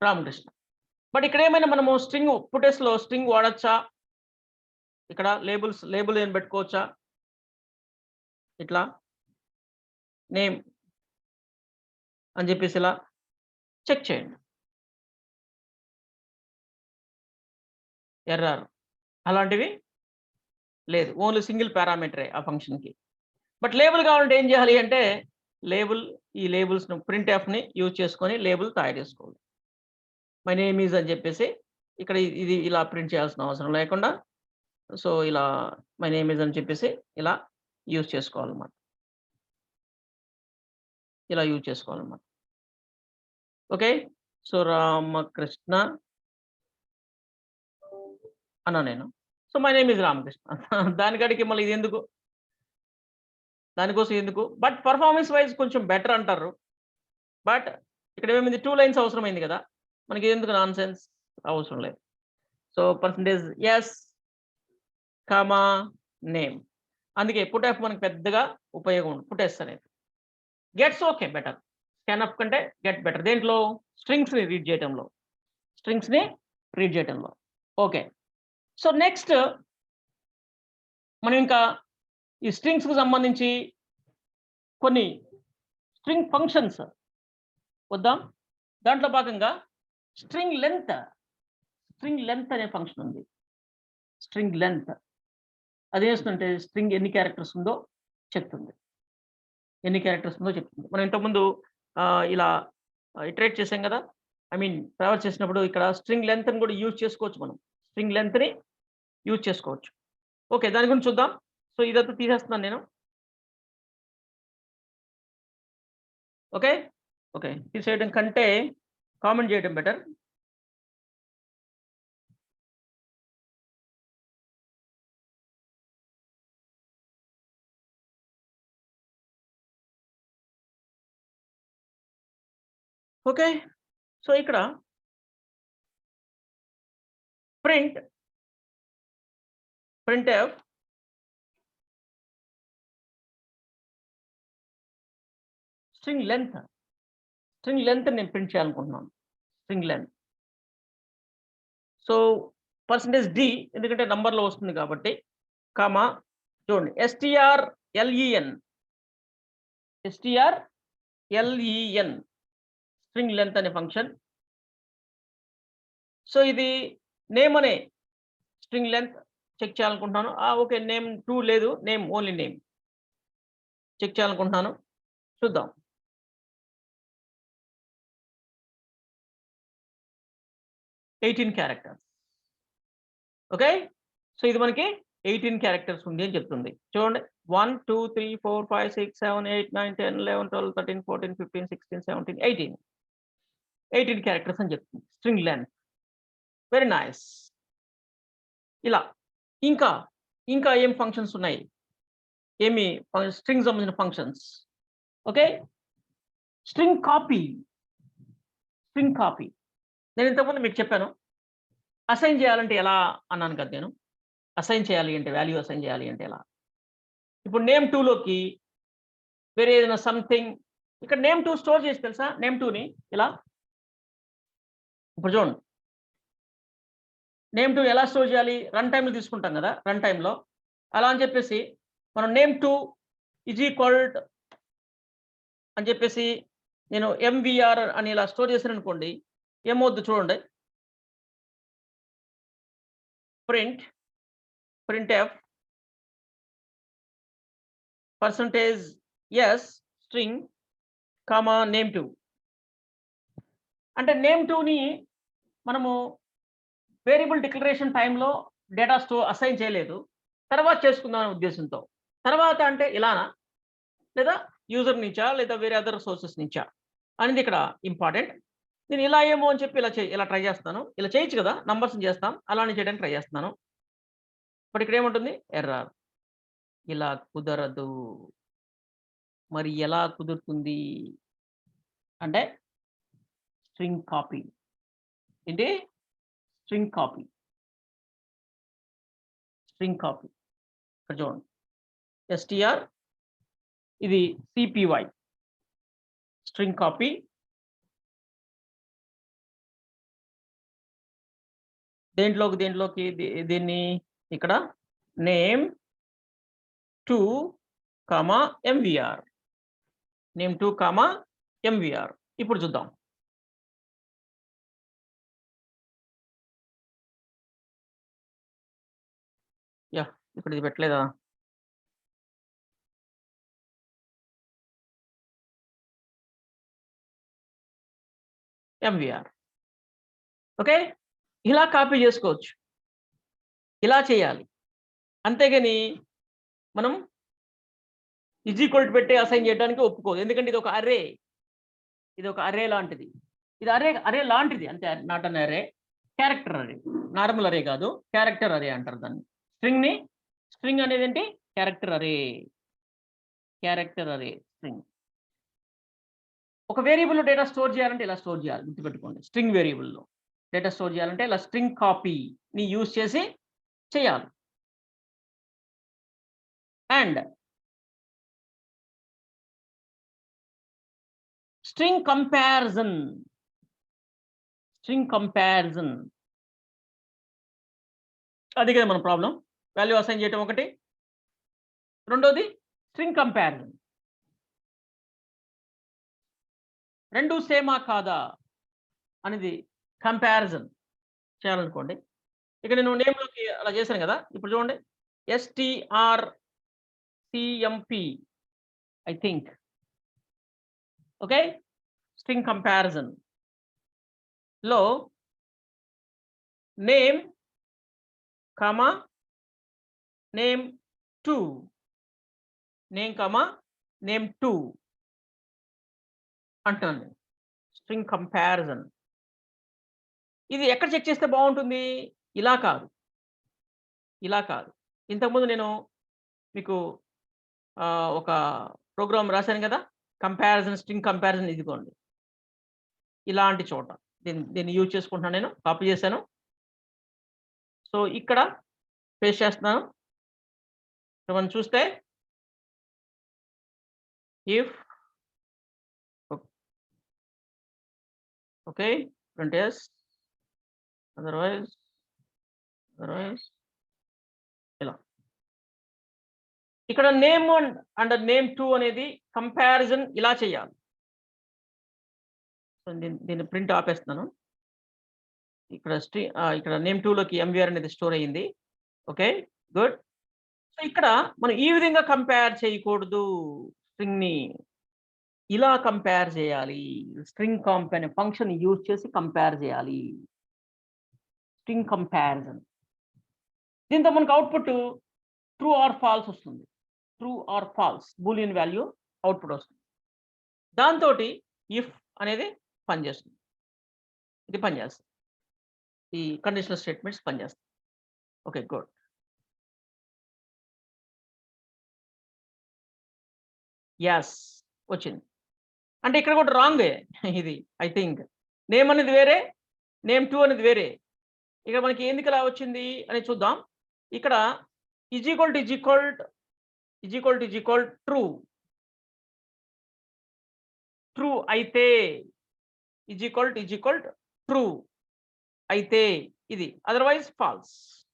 S1: Ramakrishna. But ఇక్కడ ఏమైనా మనము పుటెస్‌లో స్ట్రింగ్ వాడొచ్చా? ఇక్కడ లేబుల్ ఏమైనా పెట్టుకోవచ్చా? ఇట్లా నేమ్ అని చెప్పేసి ఇలా చెక్ చేయండి. ఎర్రర్ అలాంటివి లేదు. ఓన్లీ సింగిల్ పారామీటరే ఆ ఫంక్షన్‌కి. బట్ లేబుల్ కావాలంటే ఏం చేయాలి అంటే ఈ లేబుల్స్‌ని ప్రింట్ఎఫ్‌ని యూజ్ చేసుకొని లేబుల్ తయారు చేసుకోవాలి. మై నేమ్ ఈజ్ అని చెప్పేసి ఇక్కడ ఇది ఇలా ప్రింట్ చేయాల్సిన అవసరం లేకుండా సో ఇలా మై నేమ్ ఈజ్ అని చెప్పేసి ఇలా యూజ్ చేసుకోవాలన్నమాట. ఇలా యూజ్ చేసుకోవాలన్నమాట. ఓకే. సో రామకృష్ణ అన్నా నేను. So my name is Ramakrishna. దానికాడికి మళ్ళీ ఇదెందుకు? దానికోసం ఎందుకు? బట్ పెర్ఫార్మన్స్ వైస్ కొంచెం బెటర్ అంటారు. బట్ ఇక్కడ ఏమైంది 2 లైన్స్ అవసరమైంది కదా! మనకి ఎందుకు నాన్‌సెన్స్ అవసరం లేదు. So %s, comma, name. అందుకే పుటెఫ్ మనకు పెద్దగా ఉపయోగం ఉండదు. పుటెస్ అనేది. Gets okay better. స్కాన్‌ఎఫ్ కంటే గెట్ బెటర్. దేంట్లో? స్ట్రింగ్స్‌ని రీడ్ చేయటంలో. స్ట్రింగ్స్‌ని రీడ్ చేయటంలో. ఓకే. సో నెక్స్ట్ మనం ఇంకా ఈ స్ట్రింగ్స్‌కి సంబంధించి కొన్ని స్ట్రింగ్ ఫంక్షన్స్ వద్దాం. దాంట్లో భాగంగా స్ట్రింగ్ లెంత్, స్ట్రింగ్ లెంత్ అనే ఫంక్షన్ ఉంది. స్ట్రింగ్ లెంత్ అదేం చేస్తుందంటే స్ట్రింగ్ ఎన్ని క్యారెక్టర్స్ ఉందో చెప్తుంది. ఎన్ని క్యారెక్టర్స్ ఉందో చెప్తుంది. మనం ఇంతకుముందు ఇలా ఇటరేట్ చేసాం కదా! ట్రావెల్ చేసినప్పుడు ఇక్కడ స్ట్రింగ్ లెంగ్త్‌ని కూడా యూజ్ చేసుకోవచ్చు మనం. స్ట్రింగ్ లెంగ్త్‌ని యూజ్ చేసుకోవచ్చు. ఓకే. దాని గురించి చూద్దాం. సో ఇదంతా తీసేస్తున్నాను నేను. ఓకే. ఓకే. తీసేయడం కంటే కామెంట్ చేయడం బెటర్. ఓకే. సో ఇక్కడ ప్రింట్ఎఫ్ స్ట్రింగ్ లెంగ్త్ నేను ప్రింట్ చేయాలనుకుంటున్నాను. String length. సో %d ఎందుకంటే నంబర్‌లో వస్తుంది కాబట్టి, కామా చూడండి strlen స్ట్రింగ్ లెంగ్త్ అనే ఫంక్షన్. సో ఇది నేమ్ అనే స్ట్రింగ్ లెంగ్త్ చెక్ చేయాలనుకుంటున్నాను. ఓకే. నేమ్ 2 లేదు. ఓన్లీ నేమ్ చెక్ చేయాలనుకుంటున్నాను. చూద్దాం. క్యారెక్టర్స్. ఓకే. సో ఇది మనకి 18 క్యారెక్టర్స్ ఉంది అని చెప్తుంది. చూడండి 1, 2, 3, 4, 5, 6, 7, 8, 9, 10, 11, 12, 13, 14, 15, 16, 17, 18 క్యారెక్టర్స్ అని చెప్తుంది. String length. Very nice. ఇలా ఇంకా, ఇంకా ఏం ఫంక్షన్స్ ఉన్నాయి? స్ట్రింగ్ సంబంధించిన ఫంక్షన్స్. ఓకే. String copy. నేను ఇంతకుముందు మీకు చెప్పాను. అసైన్ చేయాలంటే ఎలా అన్నాను కదా నేను. వాల్యూ అసైన్ చేయాలి అంటే ఎలా? ఇప్పుడు నేమ్ 2 లోకి వేరే ఏదైనా సంథింగ్ ఇక్కడ నేమ్ 2 స్టోర్ చేసి తెలుసా? నేమ్ 2ని ఇలా ఇప్పుడు చూడండి. నేమ్ 2 ఎలా స్టోర్ చేయాలి? రన్ టైమ్‌లో తీసుకుంటాం కదా! రన్ టైమ్‌లో. అలా అని చెప్పేసి మనం నేమ్ 2 ఈజ్ ఈక్వల్డ్ అని చెప్పేసి నేను ఎంవీఆర్ అని ఇలా స్టోర్ చేశాననుకోండి. ఏమవుద్దో చూడండి. ప్రింట్ఎఫ్ %s స్ట్రింగ్ కామా నేమ్2 అంటే నేమ్2ని మనము వేరియబుల్ డిక్లరేషన్ టైంలో డేటా అసైన్ చేయలేదు. తర్వాత చేసుకుందాం అనే ఉద్దేశంతో. తర్వాత అంటే ఇలానా? లేదా యూజర్ నుంచా? లేదా వేరే అదర్ సోర్సెస్ నుంచా? అనేది ఇక్కడ ఇంపార్టెంట్. నేను ఇలా ఏమో అని చెప్పి ఇలా ట్రై చేస్తాను. ఇలా చేయొచ్చు కదా! నంబర్స్‌ని చేస్తాం. అలానే చేయడానికి ట్రై చేస్తున్నాను. బట్ ఇక్కడ ఏముంటుంది? ఎర్రర్. ఇలా కుదరదు. మరి ఎలా కుదురుతుంది? అంటే స్ట్రింగ్ కాపీ. ఏంటి? String copy. String copy. ఇక్కడ చూడండి. STR ఇది CPY. String copy. దేంట్లోకి దీన్ని ఇక్కడ నేమ్2, MVR. నేమ్2, MVR. ఇప్పుడు చూద్దాం. యాహ్! ఇక్కడ ఇది పెట్టలేదా? MVR. ఓకే. ఇలా కాపీ చేసుకోవచ్చు. ఇలా చేయాలి. అంతేగాని మనం పెట్టి అసైన్ చేయడానికి ఒప్పుకోదు. ఎందుకంటే ఇది ఒక అర్రే. ఇది ఒక అర్రే లాంటిది. ఇది అర్రే లాంటిది అంతే. Not an array. Character array. Normal array కాదు. క్యారెక్టర్ అర్రే అంటారు దాన్ని. స్ట్రింగ్ అనేది ఏంటి? Character array. Character array string. ఒక వేరియబుల్‌లో డేటా స్టోర్ చేయాలంటే ఇలా స్టోర్ చేయాలి. గుర్తుపెట్టుకోండి. స్ట్రింగ్ వేరియబుల్‌లో డేటా స్టోర్ చేయాలంటే ఇలా స్ట్రింగ్ కాపీని యూజ్ చేసి చేయాలి. And string comparison. అది కదా మన ప్రాబ్లమ్. వాల్యూ అసైన్ చేయటం ఒకటి. రెండోది స్ట్రింగ్ కంపారిజన్. 2 సేమా కాదా అనేది కంపారిజన్ చేయాలనుకోండి. ఇక నేను నేమ్‌లోకి అలా చేశాను కదా! ఇప్పుడు చూడండి. STRCMP I think. Okay. String కంపారిజన్‌లో నేమ్, నేమ్2. నేమ్2 అంటున్నాను నేను. String comparison. ఇది ఎక్కడ చెక్ చేస్తే బావుంటుంది? ఇలా కాదు. ఇంతకుముందు నేను మీకు ఒక ప్రోగ్రామ్ రాశాను కదా! స్ట్రింగ్ కంపారిజన్ ఇదిగోండి. ఇలాంటి చోట. దీన్ని యూజ్ చేసుకుంటున్నాను నేను. కాపీ చేశాను. సో, ఇక్కడ పేస్ట్ చేస్తున్నాను. మనం చూస్తే if okay. Print yes. Otherwise ఇలా. ఇక్కడ నేమ్1 అండ్ నేమ్2 అనేది కంపారిజన్ ఇలా చేయాలి. సో, దీన్ని ప్రింట్ ఆపేస్తున్నాను. ఇక్కడ నేమ్2లోకి MVR అనేది స్టోర్ అయ్యింది. ఓకే. గుడ్. సో, ఇక్కడ మనం ఈ విధంగా కంపేర్ చేయకూడదు స్ట్రింగ్‌ని. ఇలా కంపేర్ చేయాలి. స్ట్రింగ్ కాంప్ అనే ఫంక్షన్ యూజ్ చేసి కంపేర్ చేయాలి. String comparison. దీంతో మనకు అవుట్‌పుట్ ట్రూ ఆర్ ఫాల్స్ వస్తుంది. True or false boolean value output వస్తుంది. దాంతోటి ఇఫ్ అనేది పనిచేస్తుంది. ఇది పనిచేస్తుంది. ఈ కండిషనల్ స్టేట్మెంట్స్ పనిచేస్తాయి. ఓకే. గుడ్. యెస్. వచ్చింది. అంటే ఇక్కడ కూడా రాంగే ఇది ఐ థింక్. నేమ్ అనేది వేరే, నేమ్2 అనేది వేరే. ఇక్కడ మనకి ఎందుకలా వచ్చింది అనేది చూద్దాం. ఇక్కడ ఈజ్ ఈక్వల్ ట్రూ. ట్రూ అయితే ఈజ్ ఈక్వల్ ట్రూ అయితే ఇది. Otherwise false.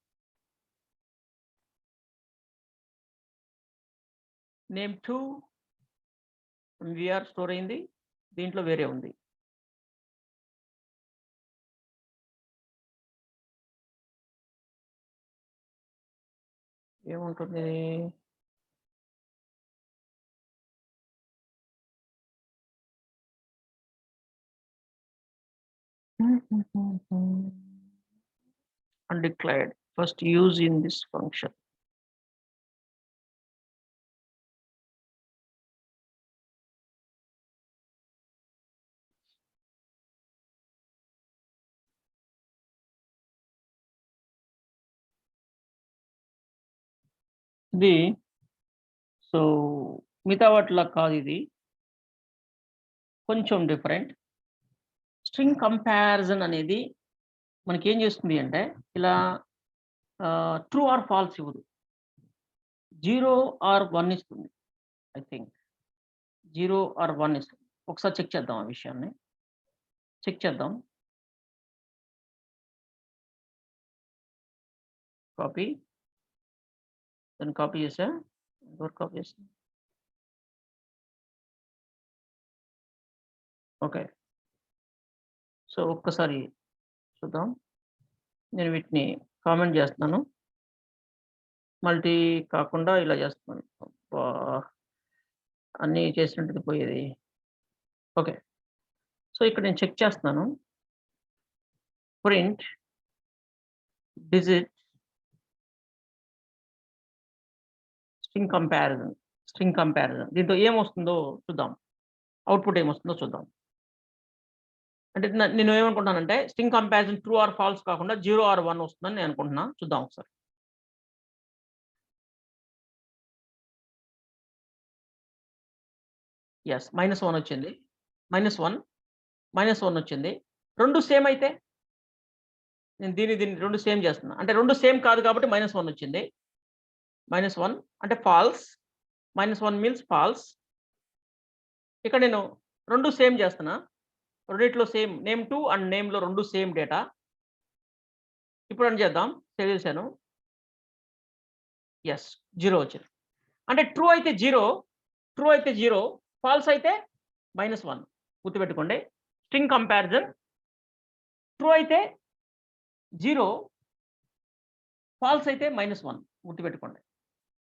S1: Name two MVR store అయింది. దీంట్లో వేరే ఉంది. ఏముంటుంది? undeclared first use in this function. ఇది సో మిగతా వాటిలా కాదు, ఇది కొంచెం డిఫరెంట్. స్ట్రింగ్ కంపారిజన్ అనేది మనకి ఏం చేస్తుంది అంటే ఇలా ట్రూ ఆర్ ఫాల్స్ ఇవ్వదు, 0 ఆర్ 1 ఇస్తుంది. ఐ థింక్ 0 ఆర్ 1 ఇస్తుంది. ఒకసారి చెక్ చేద్దాం, ఆ విషయాన్ని చెక్ చేద్దాం. కాపీ, దాన్ని కాపీ చేసా, ఎవరు కాపీ చేసా? ఓకే, సో ఒక్కసారి చూద్దాం. నేను వీటిని కామెంట్ చేస్తున్నాను, మల్టీ కాకుండా ఇలా చేస్తున్నాను. అబ్బా! అన్నీ చేసినట్టుది పోయేది. ఓకే, సో ఇక్కడ నేను చెక్ చేస్తున్నాను. ప్రింట్ డిజిట్ స్ట్రింగ్ కంపారిజన్ దీంతో ఏమొస్తుందో చూద్దాం. అవుట్‌పుట్ ఏమొస్తుందో చూద్దాం. అంటే నేను ఏమనుకుంటున్నానంటే string comparison true or false కాకుండా 0 ఆర్ 1 వస్తుందని నేను అనుకుంటున్నా. చూద్దాం ఒకసారి. యెస్, -1 వచ్చింది. -1 వచ్చింది. 2 సేమ్ అయితే నేను దీన్ని 2 సేమ్ చేస్తున్నా. అంటే 2 సేమ్ కాదు కాబట్టి -1 వచ్చింది. -1 అంటే ఫాల్స్. -1 means falls. ఇక్కడ నేను 2 సేమ్ చేస్తున్నా. రెండిట్లో సేమ్ నేమ్2 అండ్ నేమ్‌లో 2 సేమ్ డేటా. ఇప్పుడు రన్ చేద్దాం. సేవ్ చేశాను. యెస్, 0 వచ్చింది. అంటే ట్రూ అయితే 0, ఫాల్స్ అయితే -1. గుర్తుపెట్టుకోండి. స్ట్రింగ్ కంపారిజన్ ట్రూ అయితే 0, ఫాల్స్ అయితే -1. గుర్తుపెట్టుకోండి.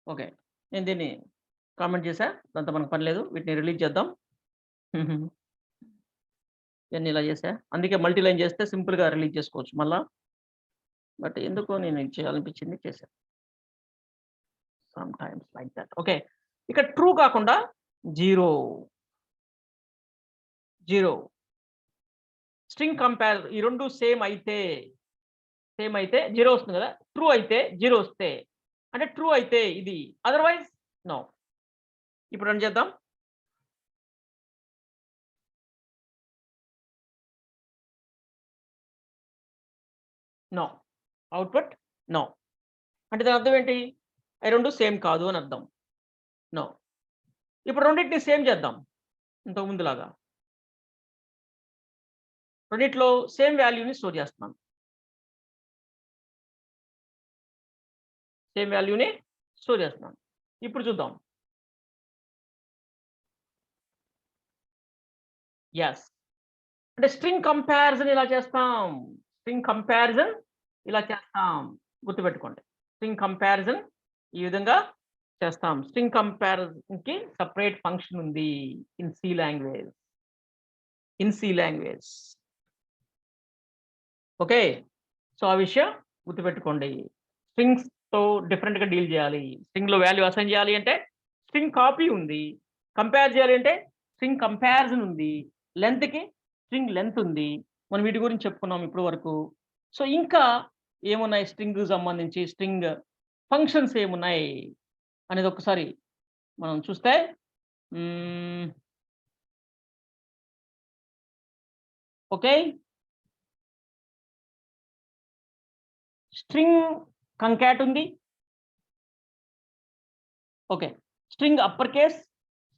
S1: ఓకే, నేను దీన్ని కామెంట్ చేశా. దాంతో మనకు పని లేదు. వీటిని రిలీజ్ చేద్దాం. ఇయన్నీ ఇలా చేశా. అందుకే మల్టీ లైన్ చేస్తే సింపుల్‌గా రిలీజ్ చేసుకోవచ్చు మళ్ళా. బట్ ఎందుకో నేను ఇది చేయాలనిపించింది, చేశా. Some times like that. Okay, ఇక్కడ ట్రూ కాకుండా 0 స్ట్రింగ్ ఈ 2 సేమ్ అయితే 0 వస్తుంది కదా! ట్రూ అయితే 0 వస్తే అంటే ట్రూ అయితే ఇది, అదర్‌వైజ్ నో. ఇప్పుడు రన్ చేద్దాం. నో. Output no. అంటే దాని అర్థం ఏంటి? అయి 2 సేమ్ కాదు అని అర్థం. నో. ఇప్పుడు రెండిటిని సేమ్ చేద్దాం ఇంతకు ముందులాగా. రెండిట్లో సేమ్ వాల్యూని స్టోర్ చేస్తున్నాను. సేమ్ వాల్యూని స్టోర్ చేస్తున్నాను. ఇప్పుడు చూద్దాం. యెస్, అంటే స్ట్రింగ్ కంపారిజన్ ఇలా చేస్తాం. గుర్తుపెట్టుకోండి. స్ట్రింగ్ కంపారిజన్ ఈ విధంగా చేస్తాం. స్ట్రింగ్ కంపారిజన్‌కి సెపరేట్ ఫంక్షన్ ఉంది in C language. Okay, so ఆ విషయం గుర్తుపెట్టుకోండి. స్ట్రింగ్స్‌తో డిఫరెంట్‌గా డీల్ చేయాలి. స్ట్రింగ్‌లో వాల్యూ అసైన్ చేయాలి అంటే స్ట్రింగ్ కాపీ ఉంది. కంపేర్ చేయాలి అంటే స్ట్రింగ్ కంపారిజన్ ఉంది. లెంగ్త్‌కి స్ట్రింగ్ లెంగ్త్ ఉంది. మనం వీటి గురించి చెప్పుకున్నాం ఇప్పటి వరకు. సో ఇంకా ఏమున్నాయి స్ట్రింగ్‌కి సంబంధించి, స్ట్రింగ్ ఫంక్షన్స్ ఏమున్నాయి అనేది ఒక్కసారి మనం చూస్తే ఓకే, స్ట్రింగ్ కంకాట్ ఉంది. Okay, string upper case,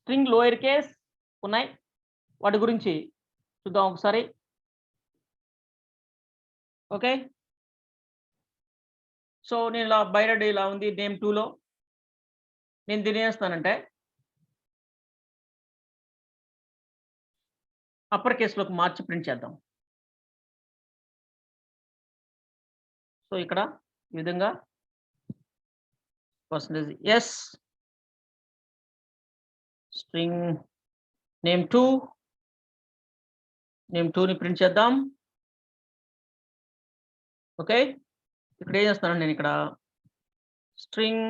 S1: string lower case ఉన్నాయి. వాటి గురించి చూద్దాం ఒకసారి. ఓకే, సో నేను ఇలా బైనరీ ఇలా ఉంది నేమ్2లో. నేను దీన్ని ఏం చేస్తానంటే అప్పర్ కేస్‌లోకి మార్చి ప్రింట్ చేద్దాం. సో ఇక్కడ ఈ విధంగా %s స్ట్రింగ్ నేమ్2ని ప్రింట్ చేద్దాం. ఓకే. ఇక్కడ ఏం చేస్తానండి నేను ఇక్కడ స్ట్రింగ్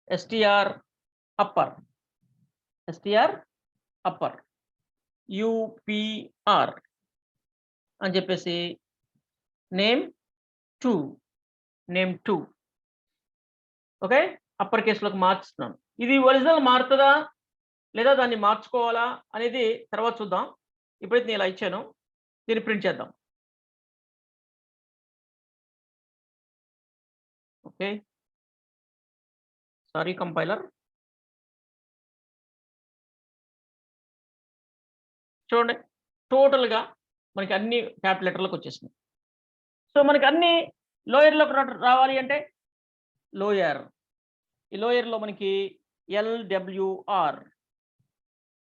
S1: str upper upr అని చెప్పేసి నేమ్ 2 ఓకే. అప్పర్ కేస్‌లోకి మార్చుతున్నాను. ఇది ఒరిజినల్ మారుతదా? లేదా దాన్ని మార్చుకోవాలా? అనేది తర్వాత చూద్దాం. ఇప్పుడైతే నేను ఇలా ఇచ్చాను. దీన్ని ప్రింట్ చేద్దాం. ఓకే. Sorry compiler. చూడండి టోటల్‌గా మనకి అన్ని క్యాపిటల్ లెటర్‌లోకి వచ్చేసినాయి. సో మనకి అన్ని లోయర్‌లోకి రావాలి అంటే లోయర్. ఈ లోయర్‌లో మనకి LWR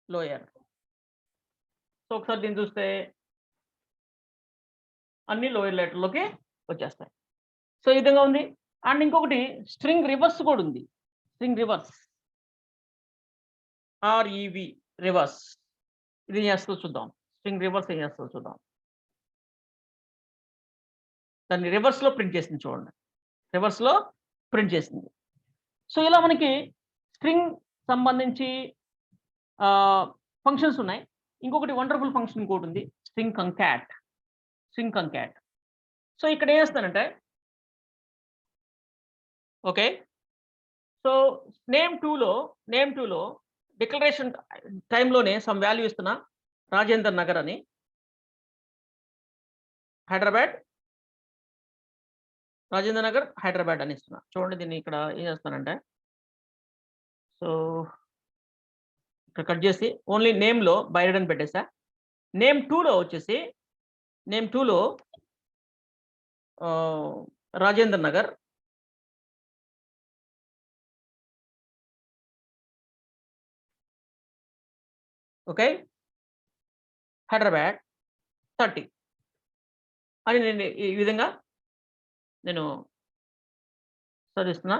S1: లోయర్. సో ఒకసారి దీన్ని చూస్తే అన్ని లోయర్ లెటర్‌లోకి వచ్చేస్తాయి. సో ఈ విధంగా ఉంది. అండ్ ఇంకొకటి స్ట్రింగ్ రివర్స్ కూడా ఉంది. String reverse REV reverse. ఇది ఏం చేస్తుందో చూద్దాం. స్ట్రింగ్ రివర్స్ ఏం చేస్తుందో చూద్దాం. దాన్ని రివర్స్‌లో ప్రింట్ చేసింది చూడండి. రివర్స్‌లో ప్రింట్ చేసింది. సో ఇలా మనకి స్ట్రింగ్ సంబంధించి ఫంక్షన్స్ ఉన్నాయి. ఇంకొకటి వండర్‌ఫుల్ ఫంక్షన్ ఇంకోటుంది. స్ట్రింగ్ కంకాట్. సో ఇక్కడ ఏం చేస్తానంటే ఓకే. సో నేమ్ 2లో డిక్లరేషన్ టైమ్‌లోనే సమ్ వాల్యూ ఇస్తున్నా. రాజేందర్ నగర్ అని. రాజేంద్ర నగర్ హైదరాబాద్ అని ఇస్తున్నా. చూడండి దీన్ని ఇక్కడ ఏం చేస్తానంటే సో ఇక్కడ కట్ చేసి ఓన్లీ నేమ్‌లో బైరెడ్ అని పెట్టేసా. నేమ్ 2లో వచ్చేసి రాజేంద్ర నగర్ ఓకే. హైదరాబాద్ 30 అని నేను ఈ విధంగా నేను చదివిస్తున్నా.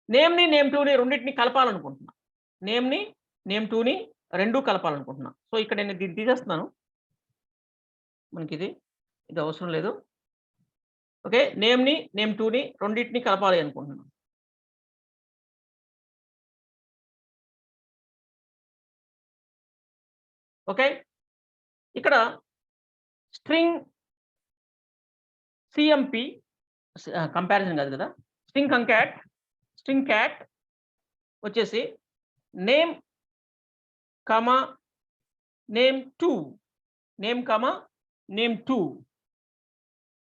S1: నేమ్ 2ని రెండిటిని కలపాలనుకుంటున్నా. నేమ్ 2ని రెండు కలపాలనుకుంటున్నా. సో ఇక్కడ నేను దీన్ని తీసేస్తున్నాను. మనకిది ఇది అవసరం లేదు. ఓకే. నేమ్ 2ని రెండిటిని కలపాలి అనుకుంటున్నాను. ఓకే. ఇక్కడ స్ట్రింగ్ CMP కంపారిజన్ కాదు కదా! స్ట్రింగ్ క్యాట్ వచ్చేసి నేమ్ కామా నేమ్ 2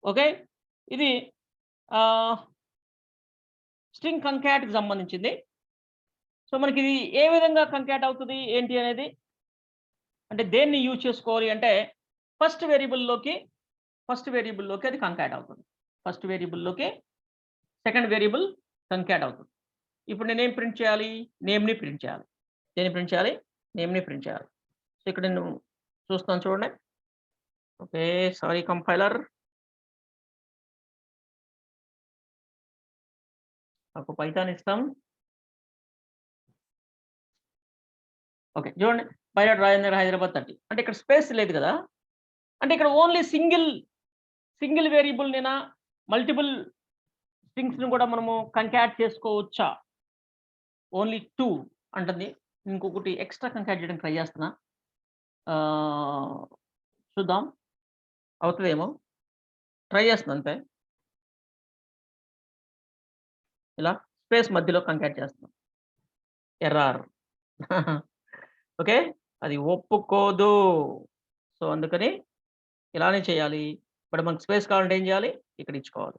S1: ఓకే. ఇది స్ట్రింగ్ కంకాట్‌కి సంబంధించింది. సో మనకి ఇది ఏ విధంగా కంకాట్ అవుతది ఏంటి అనేది అంటే దేన్ని యూజ్ చేసుకోవాలి అంటే ఫస్ట్ వేరియబుల్‌లోకి అది కంకాట్ అవుతుంది. ఫస్ట్ వేరియబుల్‌లోకి సెకండ్ వేరియబుల్ కంకాట్ అవుతుంది. ఇప్పుడు నేనేం ప్రింట్ చేయాలి? నేమ్‌ని ప్రింట్ చేయాలి. దేన్ని ప్రింట్ చేయాలి? నేమ్‌ని ప్రింట్ చేయాలి. సో ఇక్కడ నేను చూస్తాను చూడండి. ఓకే. Sorry compiler. ఒక పైథాన్ ఇస్తాం. ఓకే. చూడండి పైలట్ రాజేంద్ర హైదరాబాద్ 30 అంటే ఇక్కడ స్పేస్ లేదు కదా! అంటే ఇక్కడ ఓన్లీ సింగిల్ వేరియబుల్‌నేనా మల్టిపుల్ స్ట్రింగ్స్‌ని కూడా మనము కంకాట్ చేసుకోవచ్చా? ఓన్లీ 2 అంటుంది. ఇంకొకటి ఎక్స్‌ట్రా కంకాట్ చేయడానికి ట్రై చేస్తున్నా. చూద్దాం. అవుతదేమో. ట్రై చేస్తున్నా అంతే. ఇలా స్పేస్ మధ్యలో కంకాట్ చేస్తున్నాం. ఎర్రర్. ఓకే. అది ఒప్పుకోదు. సో అందుకని ఇలానే చేయాలి. ఇప్పుడు మనకు స్పేస్ కావాలంటే ఏం చేయాలి? ఇక్కడ ఇచ్చుకోవాలి.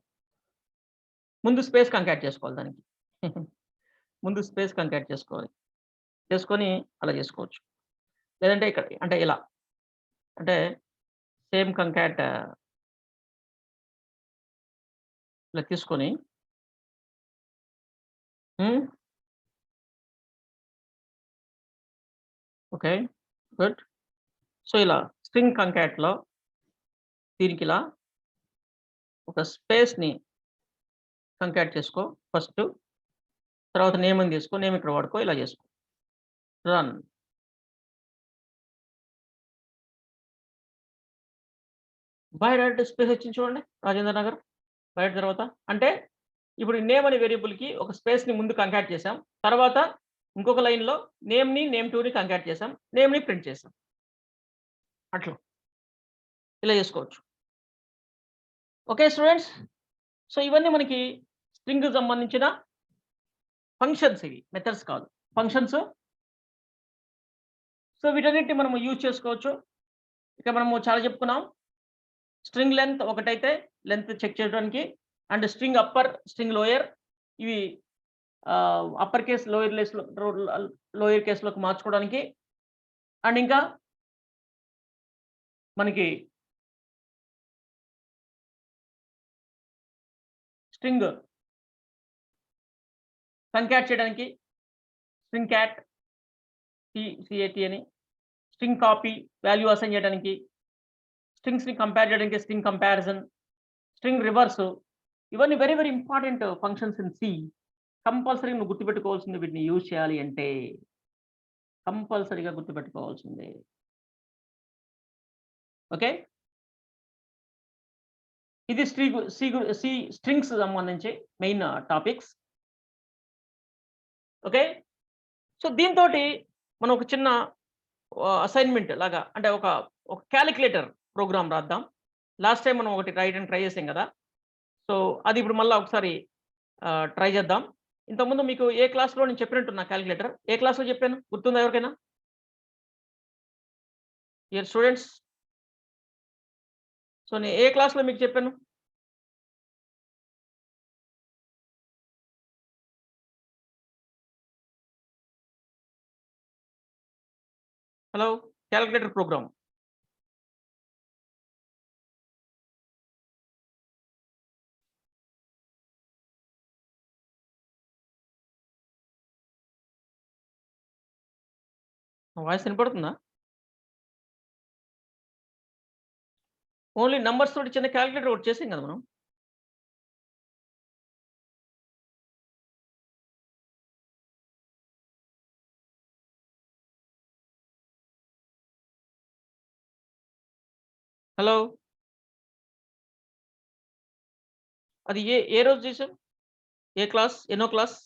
S1: ముందు స్పేస్ కంకాట్ చేసుకోవాలి దానికి. ముందు స్పేస్ కంకాట్ చేసుకోవాలి. చేసుకొని అలా చేసుకోవచ్చు. లేదంటే ఇక్కడ అంటే ఇలా. అంటే సేమ్ కంకాట్ ఇలా తీసుకొని హ్మ్. ఓకే. గుడ్. సో ఇలా స్ట్రింగ్ కంకాట్‌లో దీనికిలా ఒక స్పేస్‌ని కంకాట్ చేసుకో ఫస్టు. తర్వాత నేమ్ అని తీసుకో. నేమ్ ఇక్కడ వాడుకో. ఇలా చేసుకో. రన్. బై డైరెక్ట్ స్పేస్ వచ్చింది చూడండి రాజేంద్ర నగర్. బయట తర్వాత అంటే ఇప్పుడు నేమ్ అనే వేరియబుల్‌కి ఒక స్పేస్‌ని ముందు కంకాట్ చేసాం. తర్వాత ఇంకొక లైన్‌లో నేమ్‌ని, నేమ్2ని కంకాట్ చేసాం. నేమ్‌ని ప్రింట్ చేసాం. అట్లా. ఇలా చేసుకోవచ్చు. Okay students. సో ఇవన్నీ మనకి స్ట్రింగ్‌కి సంబంధించిన ఫంక్షన్స్ ఇవి. మెథడ్స్ కాదు. ఫంక్షన్స్. సో వీటన్నిటిని మనము యూజ్ చేసుకోవచ్చు. ఇక మనము చాలా చెప్పుకున్నాం. స్ట్రింగ్ లెంత్ ఒకటైతే లెంత్ చెక్ చేయడానికి and string upper, string lower ఇవి అప్పర్ కేస్, లోయర్ కేస్‌లోకి మార్చుకోవడానికి అండ్ ఇంకా మనకి స్ట్రింగ్ కంకాట్ చేయడానికి స్ట్రింగ్ క్యాట్ సిఏటి అని, స్ట్రింగ్ కాపీ వాల్యూ అసైన్ చేయడానికి, స్ట్రింగ్స్‌ని కంపేర్ చేయడానికి స్ట్రింగ్ కంపారిజన్, స్ట్రింగ్ రివర్స్ ఇవన్నీ very very important functions in C. కంపల్సరీగా నువ్వు గుర్తుపెట్టుకోవాల్సింది వీటిని యూజ్ చేయాలి అంటే కంపల్సరీగా గుర్తుపెట్టుకోవాల్సిందే. ఓకే. ఇది సి స్ట్రింగ్స్ సంబంధించి మెయిన్ టాపిక్స్. ఓకే. సో దీంతోటి మనం ఒక చిన్న అసైన్‌మెంట్ లాగా అంటే ఒక కాలిక్యులేటర్ ప్రోగ్రామ్ రాద్దాం. లాస్ట్ టైమ్ మనం ఒకటి రాయడానికి ట్రై చేసాం కదా! సో అది ఇప్పుడు మళ్ళా ఒకసారి ట్రై చేద్దాం. ఇంతకుముందు మీకు ఏ క్లాస్‌లో నేను చెప్పినట్టున్నా కాలిక్యులేటర్. ఏ క్లాస్‌లో చెప్పాను? గుర్తుందా ఎవరికైనా? Dear students. సో నేను ఏ క్లాస్‌లో మీకు చెప్పాను? హలో! Calculator program. నా వాయిస్ వినపడుతుందా? ఓన్లీ నంబర్స్ తోటి చిన్న కాలిక్యులేటర్ ఒకటి చేసాం కదా మనం. హలో! అది ఏ రోజు చేసాం? ఏ క్లాస్? ఎన్నో క్లాస్?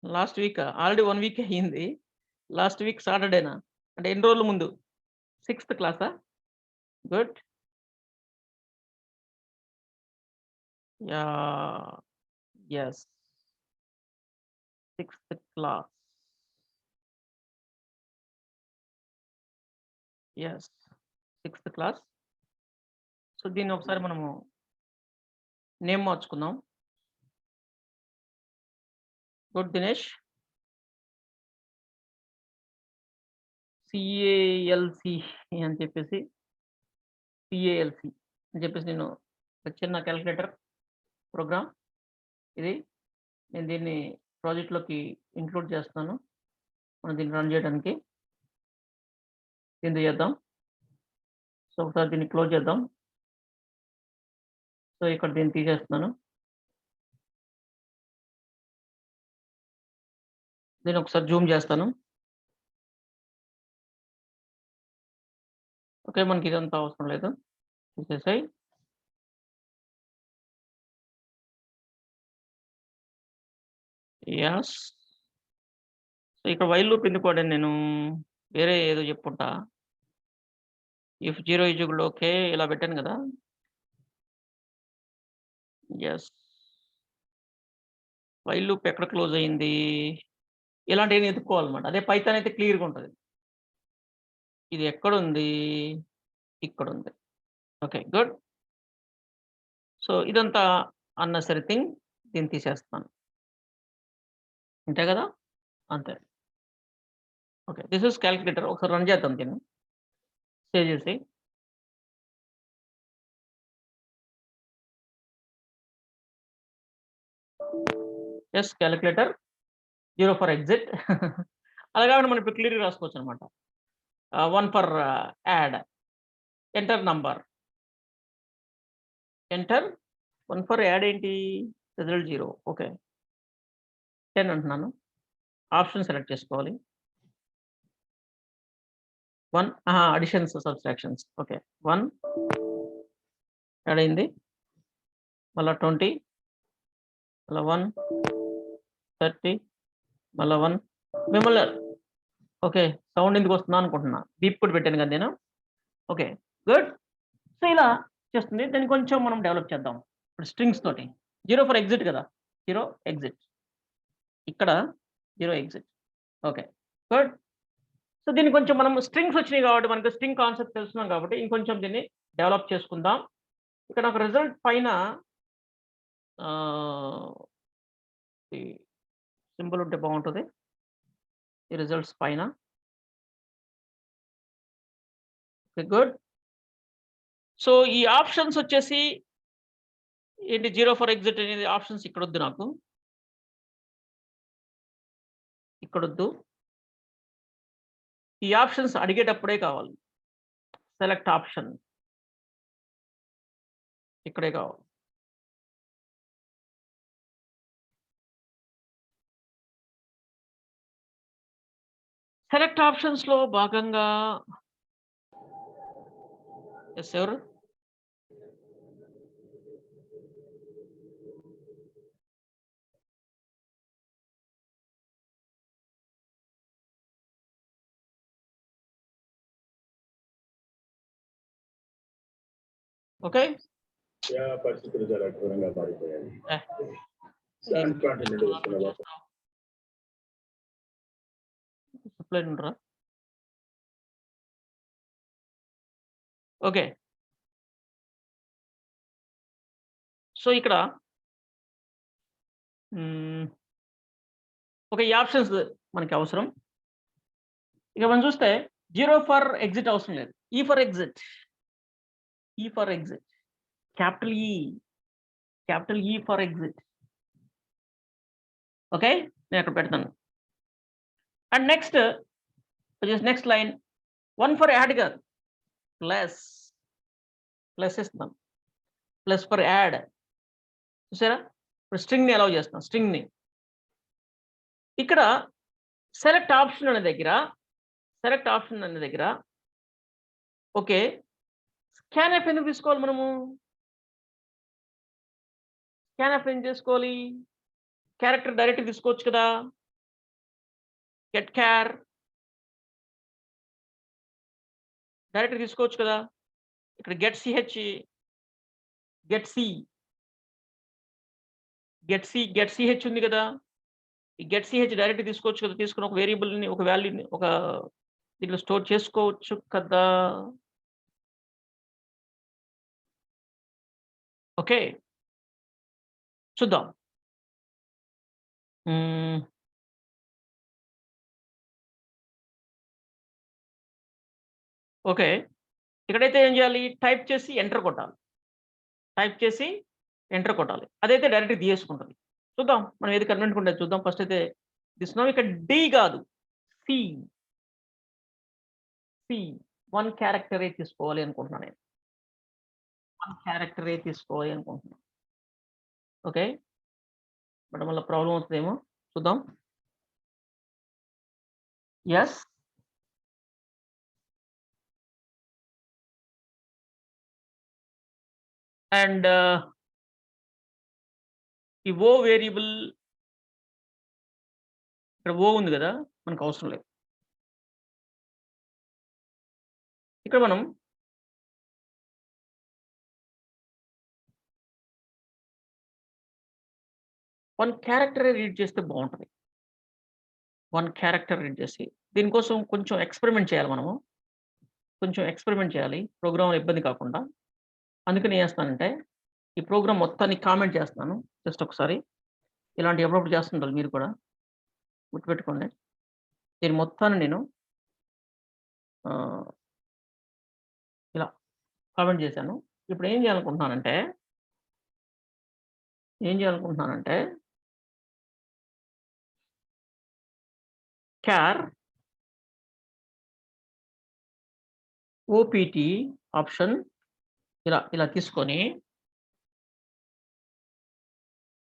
S1: లాస్ట్ వీకా? ఆల్రెడీ 1 వీక్ అయింది. లాస్ట్ వీక్ సాటర్‌డేనా? అంటే ఎన్ని రోజుల ముందు? సిక్స్త్ క్లాసా? Good. Yeah! Yes. Sixth class. Yes. Sixth class. So దీన్ని ఒకసారి మనము నేమ్ మార్చుకుందాం. గుడ్ దినేష్. సిఏఎల్‌సి అని చెప్పేసి సిఏఎల్‌సి అని చెప్పేసి నేను ఒక చిన్న కాలిక్యులేటర్ ప్రోగ్రామ్ ఇది. నేను దీన్ని ప్రాజెక్ట్‌లోకి ఇంక్లూడ్ చేస్తున్నాను. మనం దీన్ని రన్ చేయడానికి. దీంతో చేద్దాం. సో ఒకసారి దీన్ని క్లోజ్ చేద్దాం. సో ఇక్కడ దీన్ని తీసేస్తున్నాను. దీన్ని ఒకసారి జూమ్ చేస్తాను. ఓకే. మనకి ఇదంతా అవసరం లేదు. తీసేసేయి. యెస్. సో ఇక్కడ వైల్ లూప్ ఎందుకు వాడాను నేను? వేరే ఏదో చెప్పుంటా. If 0 is equal to okay ఇలా పెట్టాను కదా! యెస్. వైల్ లూప్ ఎక్కడ క్లోజ్ అయింది? ఇలాంటియన్ని ఎతుక్కోవాలన్నమాట. అదే పైథాన్ అయితే క్లియర్‌గా ఉంటది. ఇది ఎక్కడుంది? ఇక్కడుంది. ఓకే. గుడ్. సో ఇదంతా అన్నెసరీ థింగ్. దీన్ని తీసేస్తాను. అంతే కదా! అంతే. ఓకే. This is calculator. ఒకసారి రన్ చేద్దాం దీన్ని. సేవ్ చేసి. Yes calculator 0 for exit. అలా కాకుండా మనం ఇప్పుడు క్లియర్‌గా రాసుకోవచ్చనమాట. 1 for add. Enter number. Enter 1 for add ఏంటి? రిజల్ట్ 0. ఓకే. 10 అంటున్నాను. ఆప్షన్ సెలెక్ట్ చేసుకోవాలి. 1 అడిషన్స్ సబ్ట్రాక్షన్స్ ఓకే 1 యాడ్ అయింది మళ్ళీ 20 మళ్ళీ 1 30 మళ్ళీ 1 మిమ్మల్ని ఓకే సౌండ్ ఎందుకు వస్తుందా అనుకుంటున్నా బీప్ కూడా పెట్టాను కదా నేను ఓకే గుడ్ సో ఇలా చేస్తుంది దాన్ని కొంచెం మనం డెవలప్ చేద్దాం ఇప్పుడు స్ట్రింగ్స్ తోటి 0 ఫర్ ఎగ్జిట్ కదా 0 ఎగ్జిట్ ఇక్కడ 0 ఎగ్జిట్ ఓకే గుడ్ సో దీన్ని కొంచెం మనం స్ట్రింగ్స్ వచ్చినాయి కాబట్టి మనకు స్ట్రింగ్ కాన్సెప్ట్ తెలుసున్నాం కాబట్టి ఇంకొంచెం దీన్ని డెవలప్ చేసుకుందాం ఇక్కడ నాకు రిజల్ట్ పైన సింబల్ ఉంటే బాగుంటుంది ఈ రిజల్ట్స్ పైన ఓకే గుడ్ సో ఈ ఆప్షన్స్ వచ్చేసి ఏంటి 0 ఫర్ ఎగ్జిట్ అనేది ఆప్షన్స్ ఇక్కడ వద్దు నాకు ఇక్కడొద్దు ఈ ఆప్షన్స్ అడిగేటప్పుడే కావాలి సెలెక్ట్ ఆప్షన్ ఇక్కడే కావాలి సెలెక్ట్ ఆప్షన్స్ లో భాగంగా ఎస్ ఎవరు ఓకే
S2: పరిస్థితులు చాలా ఘోరంగా మారిపోయాయి.
S1: ఓకే సో ఇక్కడ ఓకే ఈ ఆప్షన్స్ మనకి అవసరం ఇక మనం చూస్తే 0 ఫర్ ఎగ్జిట్ అవసరం లేదు ఈ for exit capital E for exit okay నేను అక్కడ పెడతాను and next line 1 for add కాదు ప్లస్ ఇస్తాం ప్లస్ ఫర్ యాడ్ చూసారా ఇప్పుడు స్ట్రింగ్ని అలౌ చేస్తాం స్ట్రింగ్ని ఇక్కడ సెలెక్ట్ ఆప్షన్ అనే దగ్గర ఓకే స్కాన్ఎఫ్ ఎందుకు తీసుకోవాలి మనము స్కాన్ఎఫ్ ఏం చేసుకోవాలి క్యారెక్టర్ డైరెక్ట్ తీసుకోవచ్చు కదా గెట్ క్యార్ డైరెక్ట్ తీసుకోవచ్చు కదా ఇక్కడ గెట్ సిహెచ్ ఉంది కదా ఈ గెట్ సిహెచ్ డైరెక్ట్ తీసుకోవచ్చు కదా తీసుకుని ఒక వేరియబుల్ని ఒక వాల్యూని ఒక దీంట్లో స్టోర్ చేసుకోవచ్చు కదా ఓకే చూద్దాం ఓకే ఇక్కడైతే ఏం చేయాలి టైప్ చేసి ఎంటర్ కొట్టాలి అదైతే డైరెక్ట్ తీసుకుంటుంది చూద్దాం మనం ఏది కన్వెంట్ ఉండేది చూద్దాం ఫస్ట్ అయితే తీసుకున్నాం ఇక్కడ డి కాదు సి 1 క్యారెక్టరే తీసుకోవాలి అనుకుంటున్నాను నేను 1 క్యారెక్టరే తీసుకోవాలి అనుకుంటున్నాను ఓకే బట్ మళ్ళీ ప్రాబ్లం అవుతుందేమో చూద్దాం ఎస్ అండ్ ఈ ఓ వేరియబుల్ ఇక్కడ ఓ ఉంది కదా మనకు అవసరం లేదు ఇక్కడ మనం వన్ క్యారెక్టరే రీడ్ చేస్తే బాగుంటుంది 1 క్యారెక్టర్ రీడ్ చేసి దీనికోసం కొంచెం ఎక్స్పెరిమెంట్ చేయాలి మనము ప్రోగ్రామ్ ఇబ్బంది కాకుండా అందుకని ఏం చేస్తానంటే ఈ ప్రోగ్రామ్ మొత్తాన్ని కామెంట్ చేస్తున్నాను జస్ట్ ఒకసారి ఇలాంటి ఎప్పుడప్పుడు చేస్తుంటారు మీరు కూడా గుర్తుపెట్టుకోండి దీని మొత్తాన్ని నేను ఇలా కామెంట్ చేశాను ఇప్పుడు ఏం చేయాలనుకుంటున్నానంటే char opt ఆప్షన్ ఇలా తీసుకొని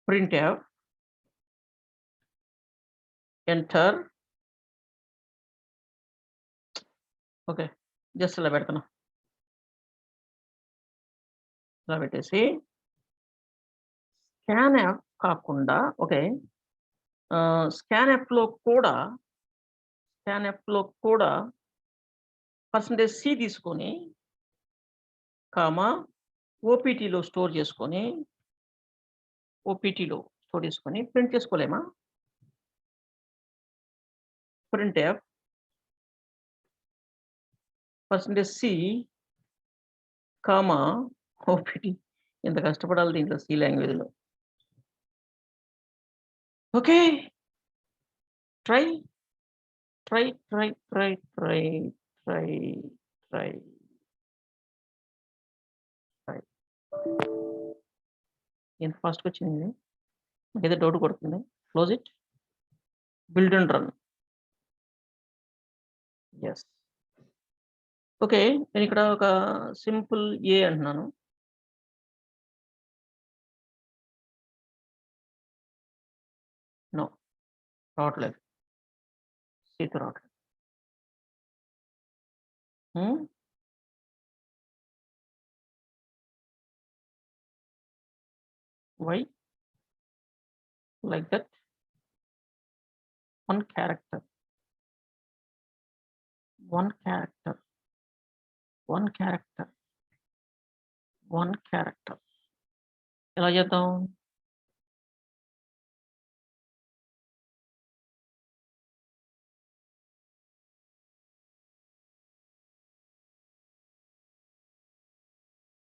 S1: printf ఎంటర్ ఓకే జస్ట్ ఇలా పెడుతున్నా. ఇలా పెట్టేసి స్కాన్ యాప్ కాకుండా ఓకే. స్కాన్ యాప్‌లో కూడా %C తీసుకొని, కామా ఓపీటీలో స్టోర్ చేసుకొని ప్రింట్ చేసుకోలేమా? Printf %C, comma O P T. ఎంత కష్టపడాలి దీంట్లో సి లాంగ్వేజ్‌లో. ఓకే. ట్రై. ఎంత ఫాస్ట్‌గా వచ్చింది. నాకేదో డౌట్ కొడుతుంది. Close it. Build and run. Yes. Okay. నేను ఇక్కడ ఒక సింపుల్ ఏ అంటున్నాను. నో. రావట్లేదు. సీతో రావట్లేదు. Hmm. Why? Like that. One character. ఎలా చేద్దాం?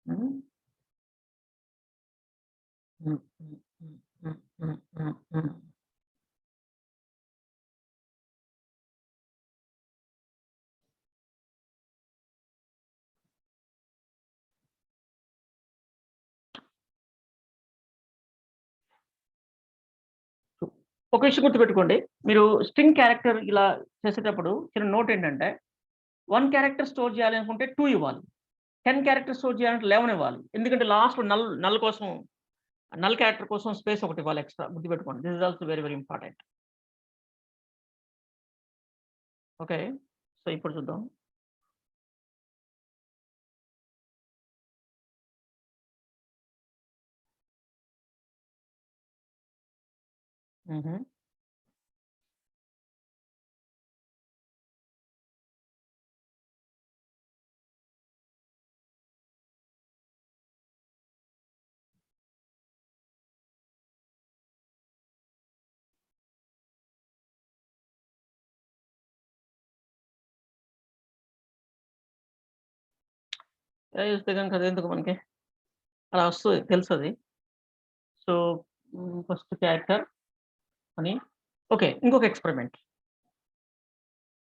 S1: హ్మ్. హ్మ్. హ్మ్. హ్మ్. హ్మ్. హ్మ్. హ్మ్. హ్మ్. ఒక విషయం గుర్తుపెట్టుకోండి. మీరు స్ట్రింగ్ క్యారెక్టర్ ఇలా చేసేటప్పుడు చిన్న నోట్ ఏంటంటే 1 క్యారెక్టర్ స్టోర్ చేయాలి అనుకుంటే 2 ఇవ్వాలి. 10 క్యారెక్టర్ స్టోర్ చేయాలంటే 11 ఇవ్వాలి. ఎందుకంటే లాస్ట్‌లో నల్ కోసం నల్ క్యారెక్టర్ కోసం స్పేస్ ఒకటి ఇవ్వాలి ఎక్స్‌ట్రా గుర్తుపెట్టుకోండి. This is also very important. Okay. So, ఇప్పుడు చూద్దాం. హుహు. ఇలా చేస్తే గనుక అదెందుకు మనకి? అలా వస్తది తెలుసది. సో, ఫస్ట్ క్యారెక్టర్ అని ఓకే. ఇంకొక ఎక్స్‌పెరిమెంట్.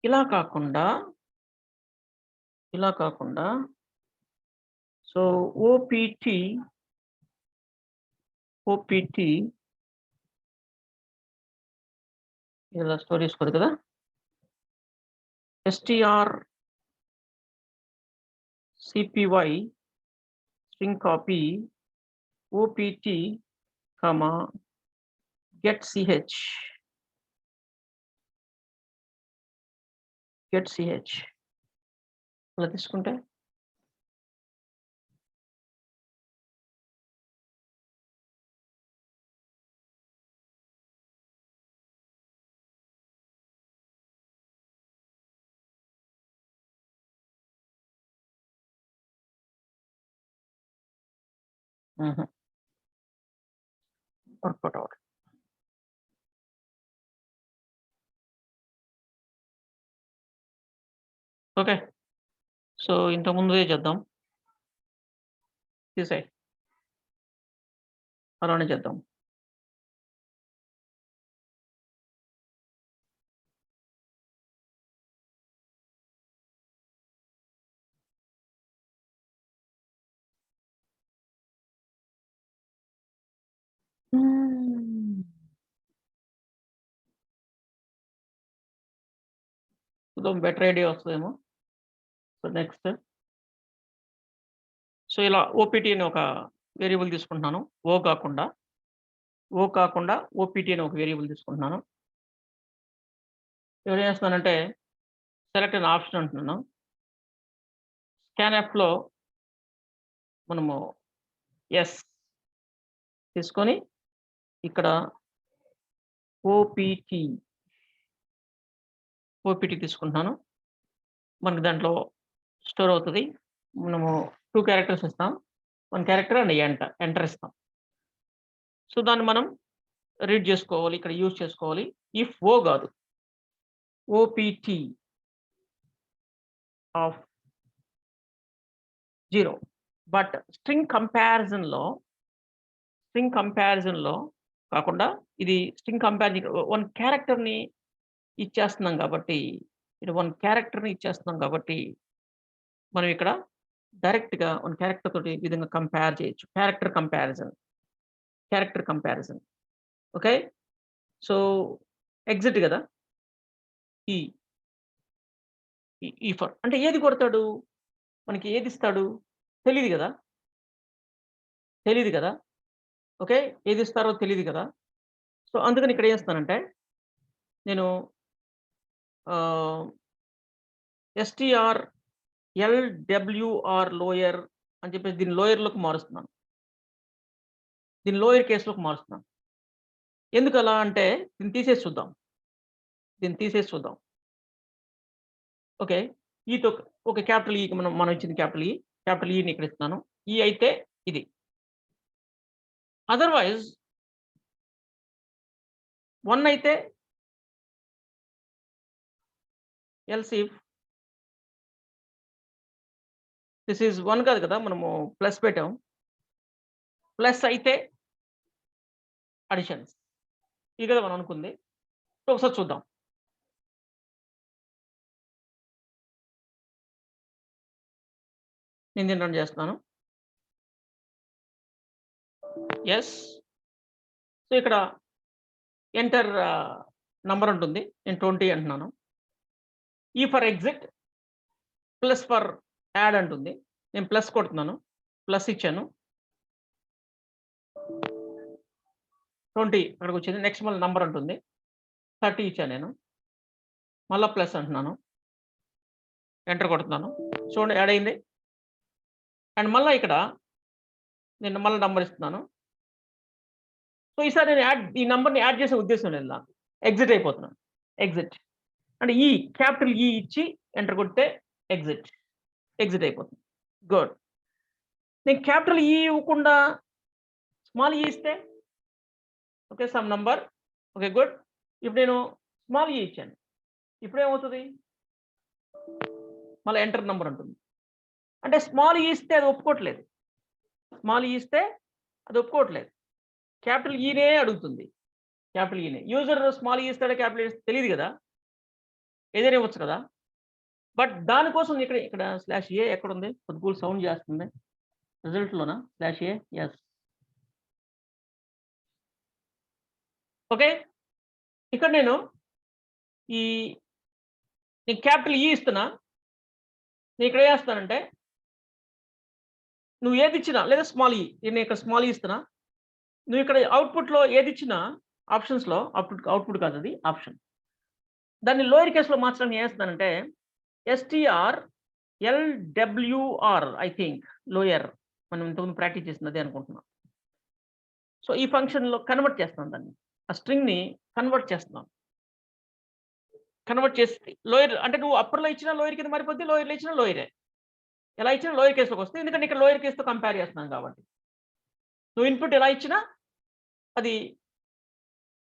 S1: ఇలా కాకుండా, ఇలా కాకుండా సో, ఓపీటీ ఇలా స్టోర్ చేసుకోదు కదా! strcpy string copy OPT, comma get ch ఇలా తీసుకుంటే హుహు. వర్కౌట్ అవ్వట్లేదు. ఓకే. సో, ఇంతకు ముందుదే చేద్దాం. తీసేయి. అలానే చేద్దాం. హ్మ్. చూద్దాం బెటర్ ఐడియా వస్తదేమో. So, next. సో, ఇలా ఓపీటీ అని ఒక వేరియబుల్ తీసుకుంటున్నాను. కాకుండా ఓపీటీ అని ఒక వేరియబుల్ తీసుకుంటున్నాను. ఇక్కడేం చేస్తున్నానంటే సెలెక్ట్ అన్ ఆప్షన్ అంటున్నాను. స్కాన్ఎఫ్లో మనము ఎస్ తీసుకొని ఇక్కడ ఓపీటీ తీసుకుంటున్నాను. మనకి దాంట్లో స్టోర్ అవుతుంది. మనము 2 క్యారెక్టర్స్ ఇస్తాం. 1 క్యారెక్టర్ అండ్ ఎంటర్ ఇస్తాం. సో దాన్ని మనం రీడ్ చేసుకోవాలి, ఇక్కడ యూజ్ చేసుకోవాలి. ఇఫ్ ఓ కాదు, ఓపీటీ ఆఫ్ 0. బట్ స్ట్రింగ్ కంపారిజన్లో కాకుండా ఇది స్ట్రింగ్ కంపారిజన్ 1 క్యారెక్టర్ని ఇచ్చేస్తున్నాం కాబట్టి, ఇది 1 క్యారెక్టర్ని ఇచ్చేస్తున్నాం కాబట్టి మనం ఇక్కడ డైరెక్ట్‌గా 1 క్యారెక్టర్ తోటి ఈ విధంగా కంపేర్ చేయొచ్చు. Character comparison. Okay. So exit కదా. ఈ ఫర్ అంటే ఏది కొడతాడు? మనకి ఏది ఇస్తాడు? తెలీదు కదా. ఓకే. ఏది ఇస్తారో తెలీదు కదా. సో అందుకని ఇక్కడ ఏం చేస్తానంటే నేను STR లోయర్ అని చెప్పేసి దీన్ని లోయర్‌లోకి మారుస్తున్నాను. దీన్ని లోయర్ కేస్‌లోకి మారుస్తున్నాను. ఎందుకలా అంటే దీన్ని తీసేసి చూద్దాం. ఓకే. ఈతో ఓకే. క్యాపిటల్ ఈకి మనం ఇచ్చింది క్యాపిటల్ ఈని ఇక్కడ ఇస్తున్నాను. ఈ అయితే ఇది. అదర్‌వైజ్ 1 అయితే ఎల్స్ ఇఫ్ దిస్ ఈజ్ 1 కాదు కదా. మనము ప్లస్ పెట్టాం. ప్లస్ అయితే అడిషన్స్. ఇది కదా మనం అనుకుంది. సో ఒకసారి చూద్దాం. నేను దీన్ని రన్ చేస్తున్నాను. ఎస్. సో ఇక్కడ ఎంటర్ నంబర్ ఉంటుంది. నేను 20 అంటున్నాను. ఈ for exit plus for add అంటుంది. నేను ప్లస్ కొడుతున్నాను. ప్లస్ ఇచ్చాను. 20 అక్కడికి వచ్చింది. నెక్స్ట్ మళ్ళీ నంబర్ అంటుంది. 30 ఇచ్చాను నేను. మళ్ళా ప్లస్ అంటున్నాను. ఎంటర్ కొడుతున్నాను. చూడండి యాడ్ అయింది. అండ్ మళ్ళా ఇక్కడ నేను మళ్ళీ నంబర్ ఇస్తున్నాను. సో ఈసారి నేను ఈ నంబర్‌ని యాడ్ చేసే ఉద్దేశం లేదు నాకు. ఎగ్జిట్ అయిపోతున్నాను. ఎగ్జిట్ అంటే క్యాపిటల్ ఈ ఇచ్చి ఎంటర్ కొడితే ఎగ్జిట్ అయిపోతుంది. గుడ్. నేను క్యాపిటల్ ఈ ఇవ్వకుండా స్మాల్ ఈ ఇస్తే okay. Some number. Okay. Good. ఇప్పుడు నేను స్మాల్ ఈ ఇచ్చాను. ఇప్పుడు ఏమవుతుంది? మళ్ళీ ఎంటర్ నంబర్ ఉంటుంది. అంటే స్మాల్ ఈ ఇస్తే అది ఒప్పుకోవట్లేదు. క్యాపిటల్ ఈనే అడుగుతుంది. యూజర్ స్మాల్ ఈ ఇస్తాడా క్యాపిటల్ ఈ తెలీదు కదా. ఏదైనా ఇవ్వచ్చు కదా. బట్ దానికోసం ఇక్కడ స్లాష్ ఏ ఎక్కడుంది? కొద్దిగా సౌండ్ చేస్తుంది. రిజల్ట్‌లోనా? స్లాష్ ఏ. ఎస్. ఓకే. ఇక్కడ నేను క్యాపిటల్ ఈ ఇస్తున్నా. నేను ఇక్కడ ఏం చేస్తానంటే నువ్వు ఏది ఇచ్చినా లేదా స్మాల్ ఈ, నేను ఇక్కడ స్మాల్ ఈ ఇస్తున్నా. నువ్వు ఇక్కడ అవుట్‌పుట్‌లో ఏది ఇచ్చినా ఆప్షన్స్‌లో అవుట్‌పుట్ కాదు అది ఆప్షన్. దాన్ని లోయర్ కేస్‌లో మార్చడానికి ఏం చేస్తున్నానంటే STR ఐ థింక్ లోయర్ మనం ఇంతకుముందు ప్రాక్టీస్ చేసింది అదే అనుకుంటున్నా. సో ఈ ఫంక్షన్‌లో కన్వర్ట్ చేస్తున్నాను దాన్ని. ఆ స్ట్రింగ్‌ని కన్వర్ట్ చేస్తున్నాను. కన్వర్ట్ చేసి లోయర్ అంటే నువ్వు అప్పర్‌లో ఇచ్చినా లోయర్ కింద మారిపోద్ది. లోయర్‌లో ఇచ్చినా లోయరే. ఎలా ఇచ్చినా లోయర్ కేస్‌లోకి వస్తుంది. ఎందుకంటే ఇక్కడ లోయర్ కేస్‌తో కంపేర్ చేస్తున్నాను కాబట్టి. నువ్వు ఇన్పుట్ ఎలా ఇచ్చినా అది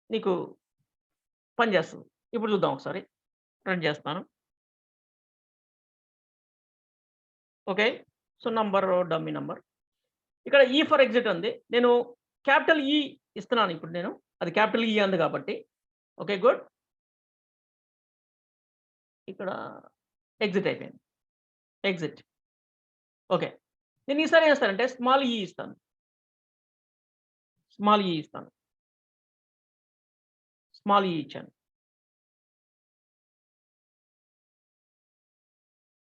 S1: నీకు పనిచేస్తుంది. ఇప్పుడు చూద్దాం ఒకసారి. రన్ చేస్తాను. Okay. So number dummy number. ఇక్కడ ఈ ఫర్ ఎగ్జిట్ ఉంది. నేను క్యాపిటల్ ఈ ఇస్తున్నాను ఇప్పుడు నేను. అది క్యాపిటల్ ఈ అంది కాబట్టి. ఓకే. గుడ్. ఇక్కడ ఎగ్జిట్ అయిపోయింది. ఎగ్జిట్. ఓకే. నేను ఈసారి ఏం చేస్తానంటే స్మాల్ ఈ ఇస్తాను. స్మాల్ ఈ ఇచ్చాను.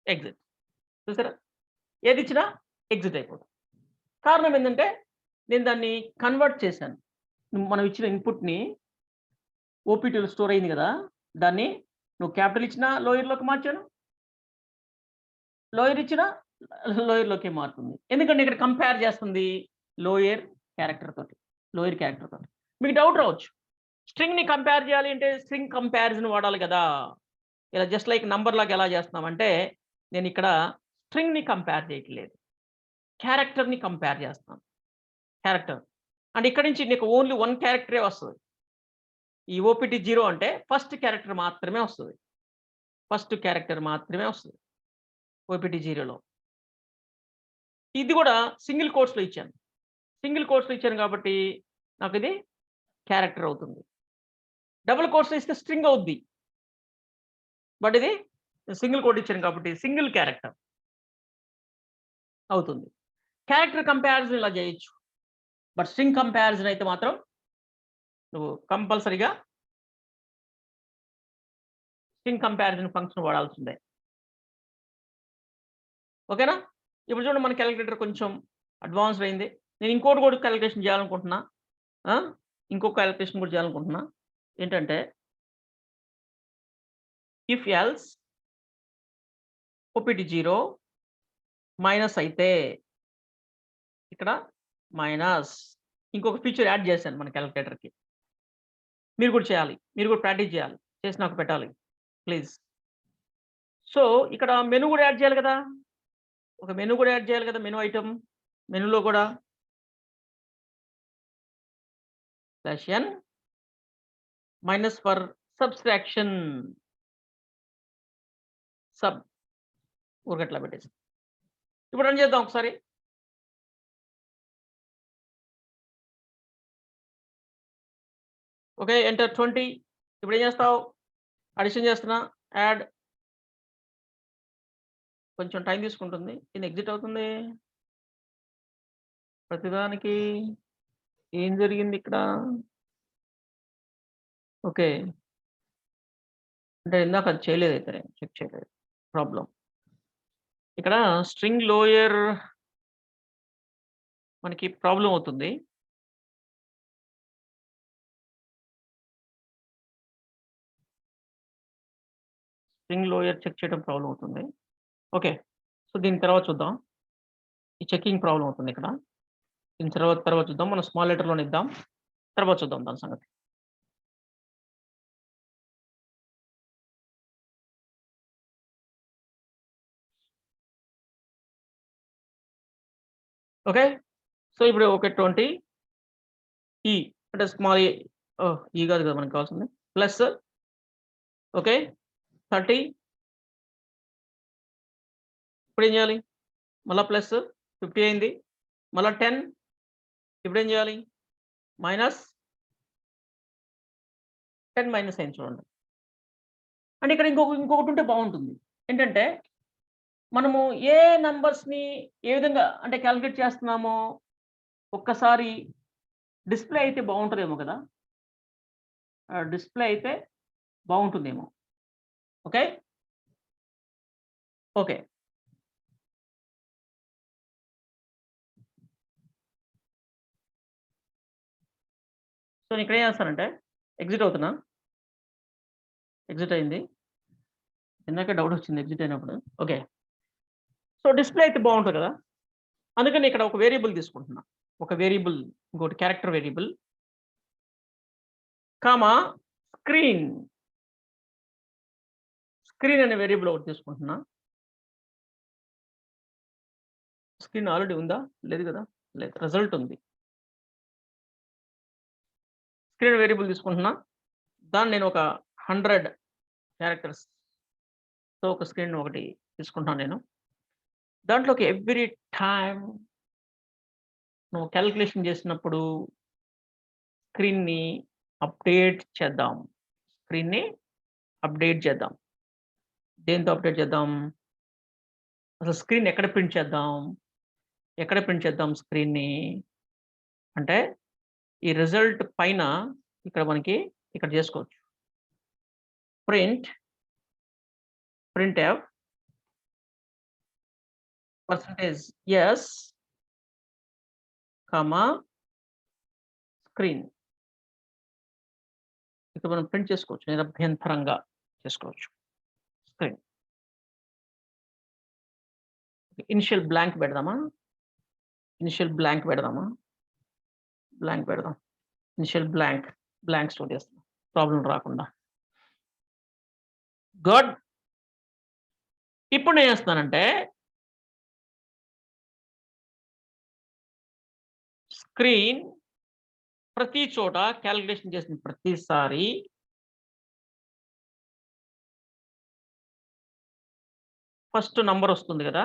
S1: ఎగ్జిట్. చూసారా? ఏది ఇచ్చినా ఎగ్జిట్ అయిపోతుంది. కారణం ఏంటంటే నేను దాన్ని కన్వర్ట్ చేశాను. మనం ఇచ్చిన ఇన్పుట్‌ని ఓపీటీలో స్టోర్ అయింది కదా. దాన్ని నువ్వు క్యాపిటల్ ఇచ్చినా లోయర్‌లోకి మార్చాను. లోయర్ ఇచ్చినా లోయర్‌లోకి మారుతుంది. ఎందుకంటే ఇక్కడ కంపేర్ చేస్తుంది లోయర్ క్యారెక్టర్ తోటి. లోయర్ క్యారెక్టర్ తోటి. మీకు డౌట్ రావచ్చు. స్ట్రింగ్‌ని కంపేర్ చేయాలి అంటే స్ట్రింగ్ కంపారిజన్ వాడాలి కదా! ఇలా జస్ట్ లైక్ నంబర్ లాగా ఎలా చేస్తున్నామంటే నేనిక్కడ స్ట్రింగ్‌ని కంపేర్ చేయట్లేదు. క్యారెక్టర్‌ని కంపేర్ చేస్తున్నాను. క్యారెక్టర్. అండ్ ఇక్కడి నుంచి నీకు ఓన్లీ 1 క్యారెక్టరే వస్తది. ఈ ఓపీటీ 0 అంటే ఫస్ట్ క్యారెక్టర్ మాత్రమే వస్తది. ఫస్ట్ క్యారెక్టర్ మాత్రమే వస్తది. ఓపీటీ 0లో. ఇది కూడా సింగిల్ కోట్స్‌లో ఇచ్చాను. సింగిల్ కోట్స్‌లో ఇచ్చాను కాబట్టి నాకిది క్యారెక్టర్ అవుతుంది. డబుల్ కోట్స్‌లో ఇస్తే స్ట్రింగ్ అవుద్ది. బట్ ఇది సింగిల్ కోట్ ఇచ్చాను కాబట్టి సింగిల్ క్యారెక్టర్ అవుతుంది. క్యారెక్టర్ కంపారిజన్ ఇలా చేయొచ్చు. బట్ స్ట్రింగ్ కంపారిజన్ అయితే మాత్రం నువ్వు కంపల్సరీగా స్ట్రింగ్ కంపారిజన్ ఫంక్షన్ వాడాల్సిందే. ఓకేనా? ఇప్పుడు చూడండి మన కాలిక్యులేటర్ కొంచెం అడ్వాన్స్డ్ అయింది. నేను ఇంకోటి కూడా కాలిక్యులేషన్ చేయాలనుకుంటున్నా. ఆ! ఇంకొక కాలిక్యులేషన్ కూడా చేయాలనుకుంటున్నా. ఏంటంటే ఇఫ్ ఎల్స్ ఓపీటీ 0 మైనస్ అయితే ఇక్కడ మైనస్ ఇంకొక ఫీచర్ యాడ్ చేశాను మన కాలిక్యులేటర్‌కి. మీరు కూడా చేయాలి. మీరు కూడా ప్రాక్టీస్ చేయాలి. చేసి నాకు పెట్టాలి. ప్లీజ్. సో, ఇక్కడ మెనూ కూడా యాడ్ చేయాలి కదా! ఒక మెనూ కూడా యాడ్ చేయాలి కదా! Menu item. మెనూలో కూడా -n minus for subtraction. Sub ఊరికే అట్లా పెట్టేసి. ఇప్పుడు రన్ చేద్దాం ఒకసారి. ఓకే. ఎంటర్ 20. ఇప్పుడు ఏం చేస్తావు? అడిషన్ చేస్తున్నా. యాడ్ కొంచెం టైం తీసుకుంటుంది. ఇది ఎగ్జిట్ అవుతుంది. ప్రతిదానికి ఏం జరిగింది ఇక్కడ? ఓకే. అంటే ఇందాక అది చేయలేదైతే నేను చెక్ చేయలేదు. ప్రాబ్లమ్. ఇక్కడ స్ట్రింగ్ లోయర్ మనకి ప్రాబ్లమ్ అవుతుంది. స్ట్రింగ్ లోయర్ చెక్ చేయడం ప్రాబ్లమ్ అవుతుంది. ఓకే. సో, దీని తర్వాత చూద్దాం. ఈ చెకింగ్ ప్రాబ్లమ్ అవుతుంది ఇక్కడ. దీని తర్వాత చూద్దాం. మనం స్మాల్ లెటర్‌లోనే ఇద్దాం. తర్వాత చూద్దాం దాని సంగతి. ఓకే. సో, ఇప్పుడు ఓకే 20 ఈ అంటే స్మాల్ ఈ ఓహ్! ఈ కాదు కదా మనకు కావాల్సింది. Plus okay. 30 ఇప్పుడేం చేయాలి? మళ్ళా ప్లస్ 50 అయింది. మళ్ళా 10 ఇప్పుడేం చేయాలి? మైనస్ 10 మైనస్ అయింది చూడండి. అంటే ఇక్కడ ఇంకొకటి ఉంటే బావుంటుంది. ఏంటంటే మనము ఏ నంబర్స్‌ని ఏ విధంగా అంటే కాలిక్యులేట్ చేస్తున్నామో ఒక్కసారి డిస్‌ప్లే అయితే బావుంటదేమో కదా! డిస్‌ప్లే అయితే బావుంటుందేమో. ఓకే. ఓకే. సో, నేను ఇక్కడ ఏం చేస్తానంటే ఎగ్జిట్ అవుతున్నా. ఎగ్జిట్ అయింది. ఇందాకే డౌట్ వచ్చింది ఎగ్జిట్ అయినప్పుడు. ఓకే. సో, డిస్‌ప్లే అయితే బావుంటది కదా! అందుకని ఇక్కడ ఒక వేరియబుల్ తీసుకుంటున్నా. ఒక వేరియబుల్ ఇంకోటి character variable comma screen. Screen అనే వేరియబుల్ ఒకటి తీసుకుంటున్నా. స్క్రీన్ ఆల్రెడీ ఉందా? లేదు కదా! లేదు. రిజల్ట్ ఉంది. స్క్రీన్ వేరియబుల్ తీసుకుంటున్నా. దాన్ని నేను ఒక 100 క్యారెక్టర్స్‌తో ఒక స్క్రీన్ ఒకటి తీసుకుంటున్నాను నేను. దాంట్లోకి ఎవ్రీ టైమ్ నువ్వు కాలిక్యులేషన్ చేసినప్పుడు స్క్రీన్‌ని అప్డేట్ చేద్దాం. స్క్రీన్‌ని అప్డేట్ చేద్దాం. దేనితో అప్డేట్ చేద్దాం? అసలు స్క్రీన్ ఎక్కడ ప్రింట్ చేద్దాం? ఎక్కడ ప్రింట్ చేద్దాం స్క్రీన్‌ని? అంటే ఈ రిజల్ట్ పైన ఇక్కడ మనకి ఇక్కడ చేసుకోవచ్చు. Printf percentage yes, comma screen. ఇక్కడ మనం ప్రింట్ చేసుకోవచ్చు. నిరభ్యంతరంగా చేసుకోవచ్చు. స్క్రీన్. ఇనిషియల్ బ్లాంక్ పెడదామా? బ్లాంక్ పెడదాం. ఇనిషియల్ బ్లాంక్ స్టోర్ చేస్తాం. ప్రాబ్లమ్ రాకుండా. గుడ్. ఇప్పుడు నేను చేస్తానంటే స్క్రీన్ ప్రతి చోట క్యాలిక్యులేషన్ చేసిన ప్రతిసారి ఫస్ట్ నంబర్ వస్తుంది కదా?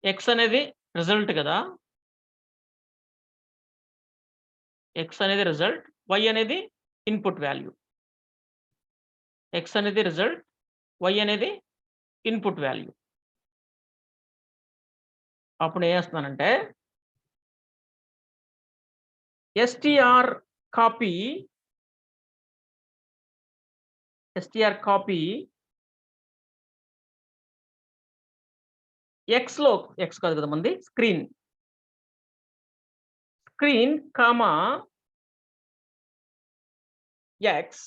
S1: ఎక్స్ అనేది రిజల్ట్ కదా? ఎక్స్ అనేది రిజల్ట్, వై అనేది ఇన్పుట్ వాల్యూ. ఎక్స్ అనేది రిజల్ట్, వై అనేది ఇన్పుట్ వాల్యూ. అప్పుడు ఏం చేస్తున్నానంటే ఎస్టీఆర్ కాపీ ఎక్స్‌లో ఎక్స్ కాదు కదా మంది స్క్రీన్ కామా ఎక్స్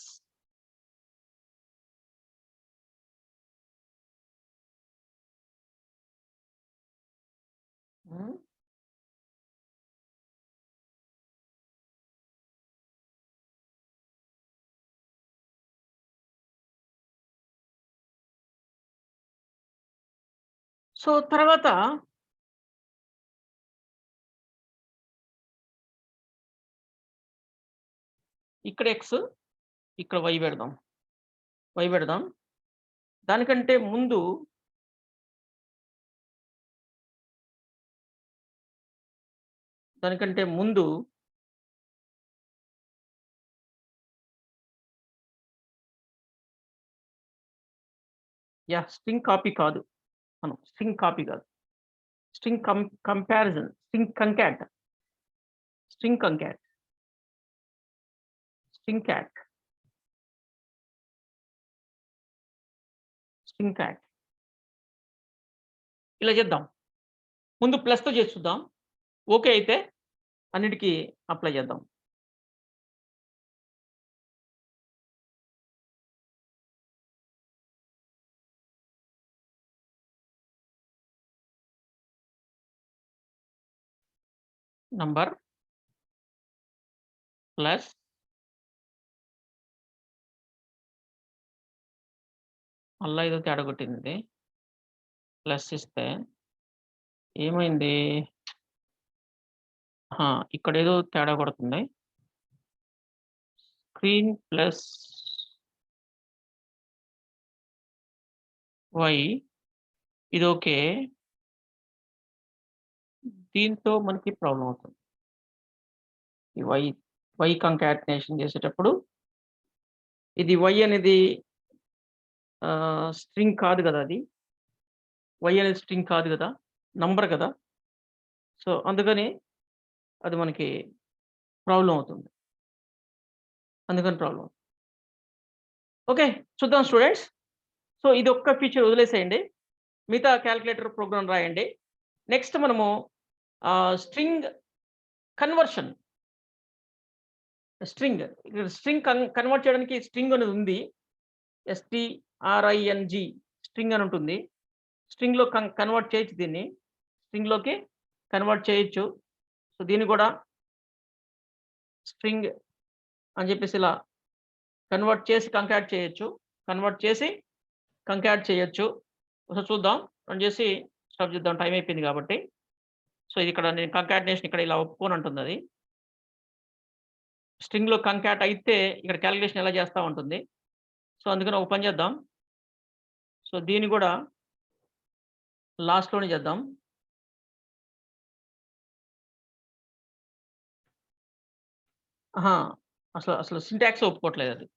S1: సో తర్వాత ఇక్కడ ఎక్స్, ఇక్కడ వై పెడదాం. దానికంటే ముందు స్ట్రింగ్ కాపీ కాదు. స్ట్రింగ్ కాపీ కాదు. String comparison, string concat. ఇలా చేద్దాం. ముందు ప్లస్‌తో చేసి చూద్దాం. ఓకే అయితే అన్నిటికి అప్లై చేద్దాం. నంబర్ ప్లస్ మళ్ళా ఏదో తేడా కొట్టింది. ప్లస్ ఇస్తే ఏమైంది? ఇక్కడేదో తేడా కొడుతుంది. స్క్రీన్ ప్లస్ వై ఇది ఓకే. దీంతో మనకి ప్రాబ్లమ్ అవుతుంది. ఈ వై కంకాటినేషన్ చేసేటప్పుడు ఇది వై అనేది స్ట్రింగ్ కాదు కదా అది. వై అనేది స్ట్రింగ్ కాదు కదా, నంబర్ కదా. సో అందుకని అది మనకి ప్రాబ్లమ్ అవుతుంది. ఓకే చూద్దాం స్టూడెంట్స్. సో ఇది ఒక్క ఫీచర్ వదిలేసేయండి. మిగతా క్యాలిక్యులేటర్ ప్రోగ్రామ్ రాయండి. నెక్స్ట్ మనము స్ట్రింగ్ కన్వర్షన్. స్ట్రింగ్ కన్వర్ట్ చేయడానికి స్ట్రింగ్ అనేది ఉంది. STRING స్ట్రింగ్ అని ఉంటుంది. స్ట్రింగ్‌లో కన్వర్ట్ చేయొచ్చు దీన్ని. స్ట్రింగ్‌లోకి కన్వర్ట్ చేయొచ్చు. సో దీన్ని కూడా స్ట్రింగ్ అని చెప్పేసి ఇలా కన్వర్ట్ చేసి కంకాట్ చేయొచ్చు. ఒకసారి చూద్దాం. రన్ చేసి స్టాప్ చేద్దాం. టైం అయిపోయింది కాబట్టి. సో ఇది ఇక్కడ నేను కంకాటినేషన్ ఇక్కడ ఇలా ఒప్పుకోనంటుంది అది. స్ట్రింగ్‌లో కంకాట్ అయితే ఇక్కడ క్యాలిక్యులేషన్ ఎలా చేస్తా ఉంటుంది. సో అందుకని ఒక పని చేద్దాం. సో దీన్ని కూడా లాస్ట్‌లోనే చేద్దాం. అసలు సింటాక్స్ ఒప్పుకోవట్లేదు అది.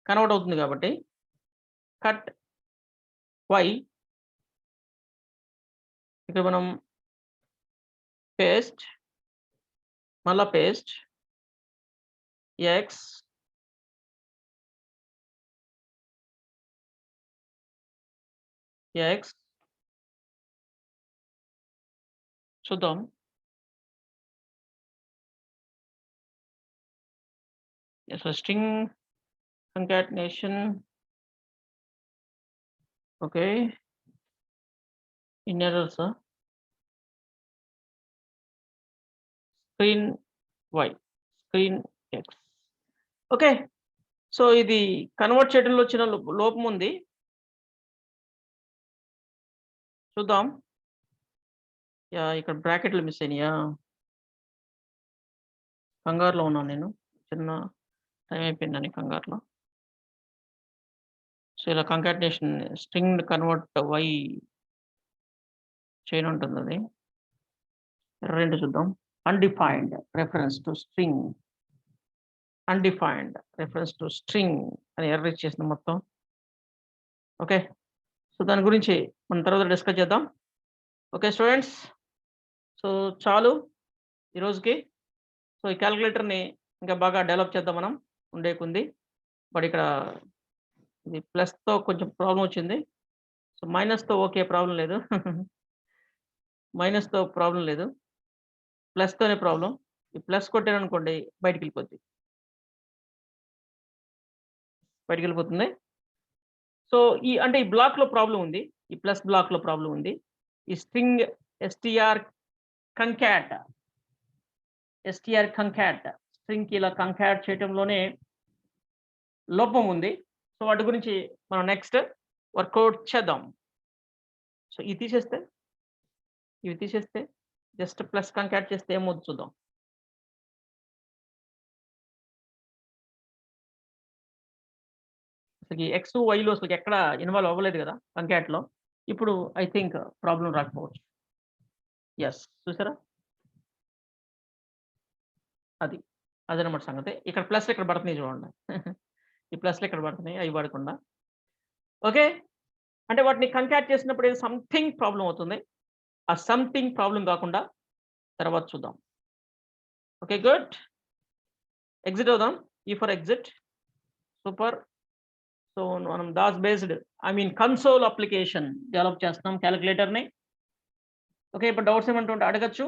S1: కన్వర్ట్ అవుతుంది కాబట్టి కట్ వై ఇక్కడ మనం పేస్ట్, మళ్ళా పేస్ట్ ఎక్స్ చూద్దాం. So string concatenation. Okay, in errors screen Y, screen X. Okay, so ఇది కన్వర్ట్ చేయడంలో చిన్న లోపం ఉంది, చూద్దాం. యా, ఇక్కడ బ్రాకెట్లు మిస్ అయినాయా? కంగారులో ఉన్నాను నేను, చిన్న టైం అయిపోయిందని కంగారులో. సో ఇలా concatenation string convert Y chain ఉంటుంది అది. రెండు చూద్దాం. Undefined reference to string, undefined reference to string అని ఎర్రర్ ఇచ్చేసింది మొత్తం. ఓకే, సో దాని గురించి మనం తర్వాత డిస్కస్ చేద్దాం. ఓకే స్టూడెంట్స్, సో చాలు ఈరోజుకి. సో ఈ క్యాలిక్యులేటర్ని ఇంకా బాగా డెవలప్ చేద్దాం మనం ఉండే కొంది. బట్ ఇక్కడ ఇది ప్లస్తో కొంచెం ప్రాబ్లం వచ్చింది. సో మైనస్తో ఓకే, ప్రాబ్లం లేదు. మైనస్తో ప్రాబ్లం లేదు, ప్లస్తోనే ప్రాబ్లం. ఈ ప్లస్ కొట్టాను అనుకోండి బయటికి వెళ్ళిపోద్ది, బయటికి వెళ్ళిపోతుంది. సో ఈ అంటే ఈ బ్లాక్లో ప్రాబ్లం ఉంది, ఈ ప్లస్ బ్లాక్లో ప్రాబ్లం ఉంది. ఈ స్ట్రింగ్ ఎస్టిఆర్ కంకాట్, ఎస్టిఆర్ కంకాట్ స్ట్రింగ్కి ఇలా కంకాట్ చేయటంలోనే లోపం ఉంది. సో వాటి గురించి మనం నెక్స్ట్ వర్కౌట్ చేద్దాం. సో ఇవి తీసేస్తే, ఇవి తీసేస్తే జస్ట్ ప్లస్ కంకాట్ చేస్తే ఏమవుతుంది చూద్దాం. అసలు ఎక్స్ వైలో అసలు ఎక్కడ ఇన్వాల్వ్ అవ్వలేదు కదా కంకాట్లో. ఇప్పుడు ఐ థింక్ ప్రాబ్లం రాకపోవచ్చు. ఎస్, చూసారా, అది అదనమాట సంగతి. ఇక్కడ ప్లస్ ఇక్కడ పడుతున్నాయి చూడండి. ఈ ప్లస్లు ఇక్కడ పడుతున్నాయి, అవి పడకుండా. ఓకే, అంటే వాటిని కంకాట్ చేసినప్పుడు ఏదో సంథింగ్ ప్రాబ్లం అవుతుంది. ఆ సంథింగ్ ప్రాబ్లం కాకుండా తర్వాత చూద్దాం. ఓకే గుడ్, ఎగ్జిట్ అవుదాం. ఈ ఫర్ ఎగ్జిట్, సూపర్. సో మనం Das based console application develop చేస్తున్నాం క్యాలిక్యులేటర్ని. ఓకే, ఇప్పుడు డౌట్స్ ఏమంటుంటే అడగచ్చు.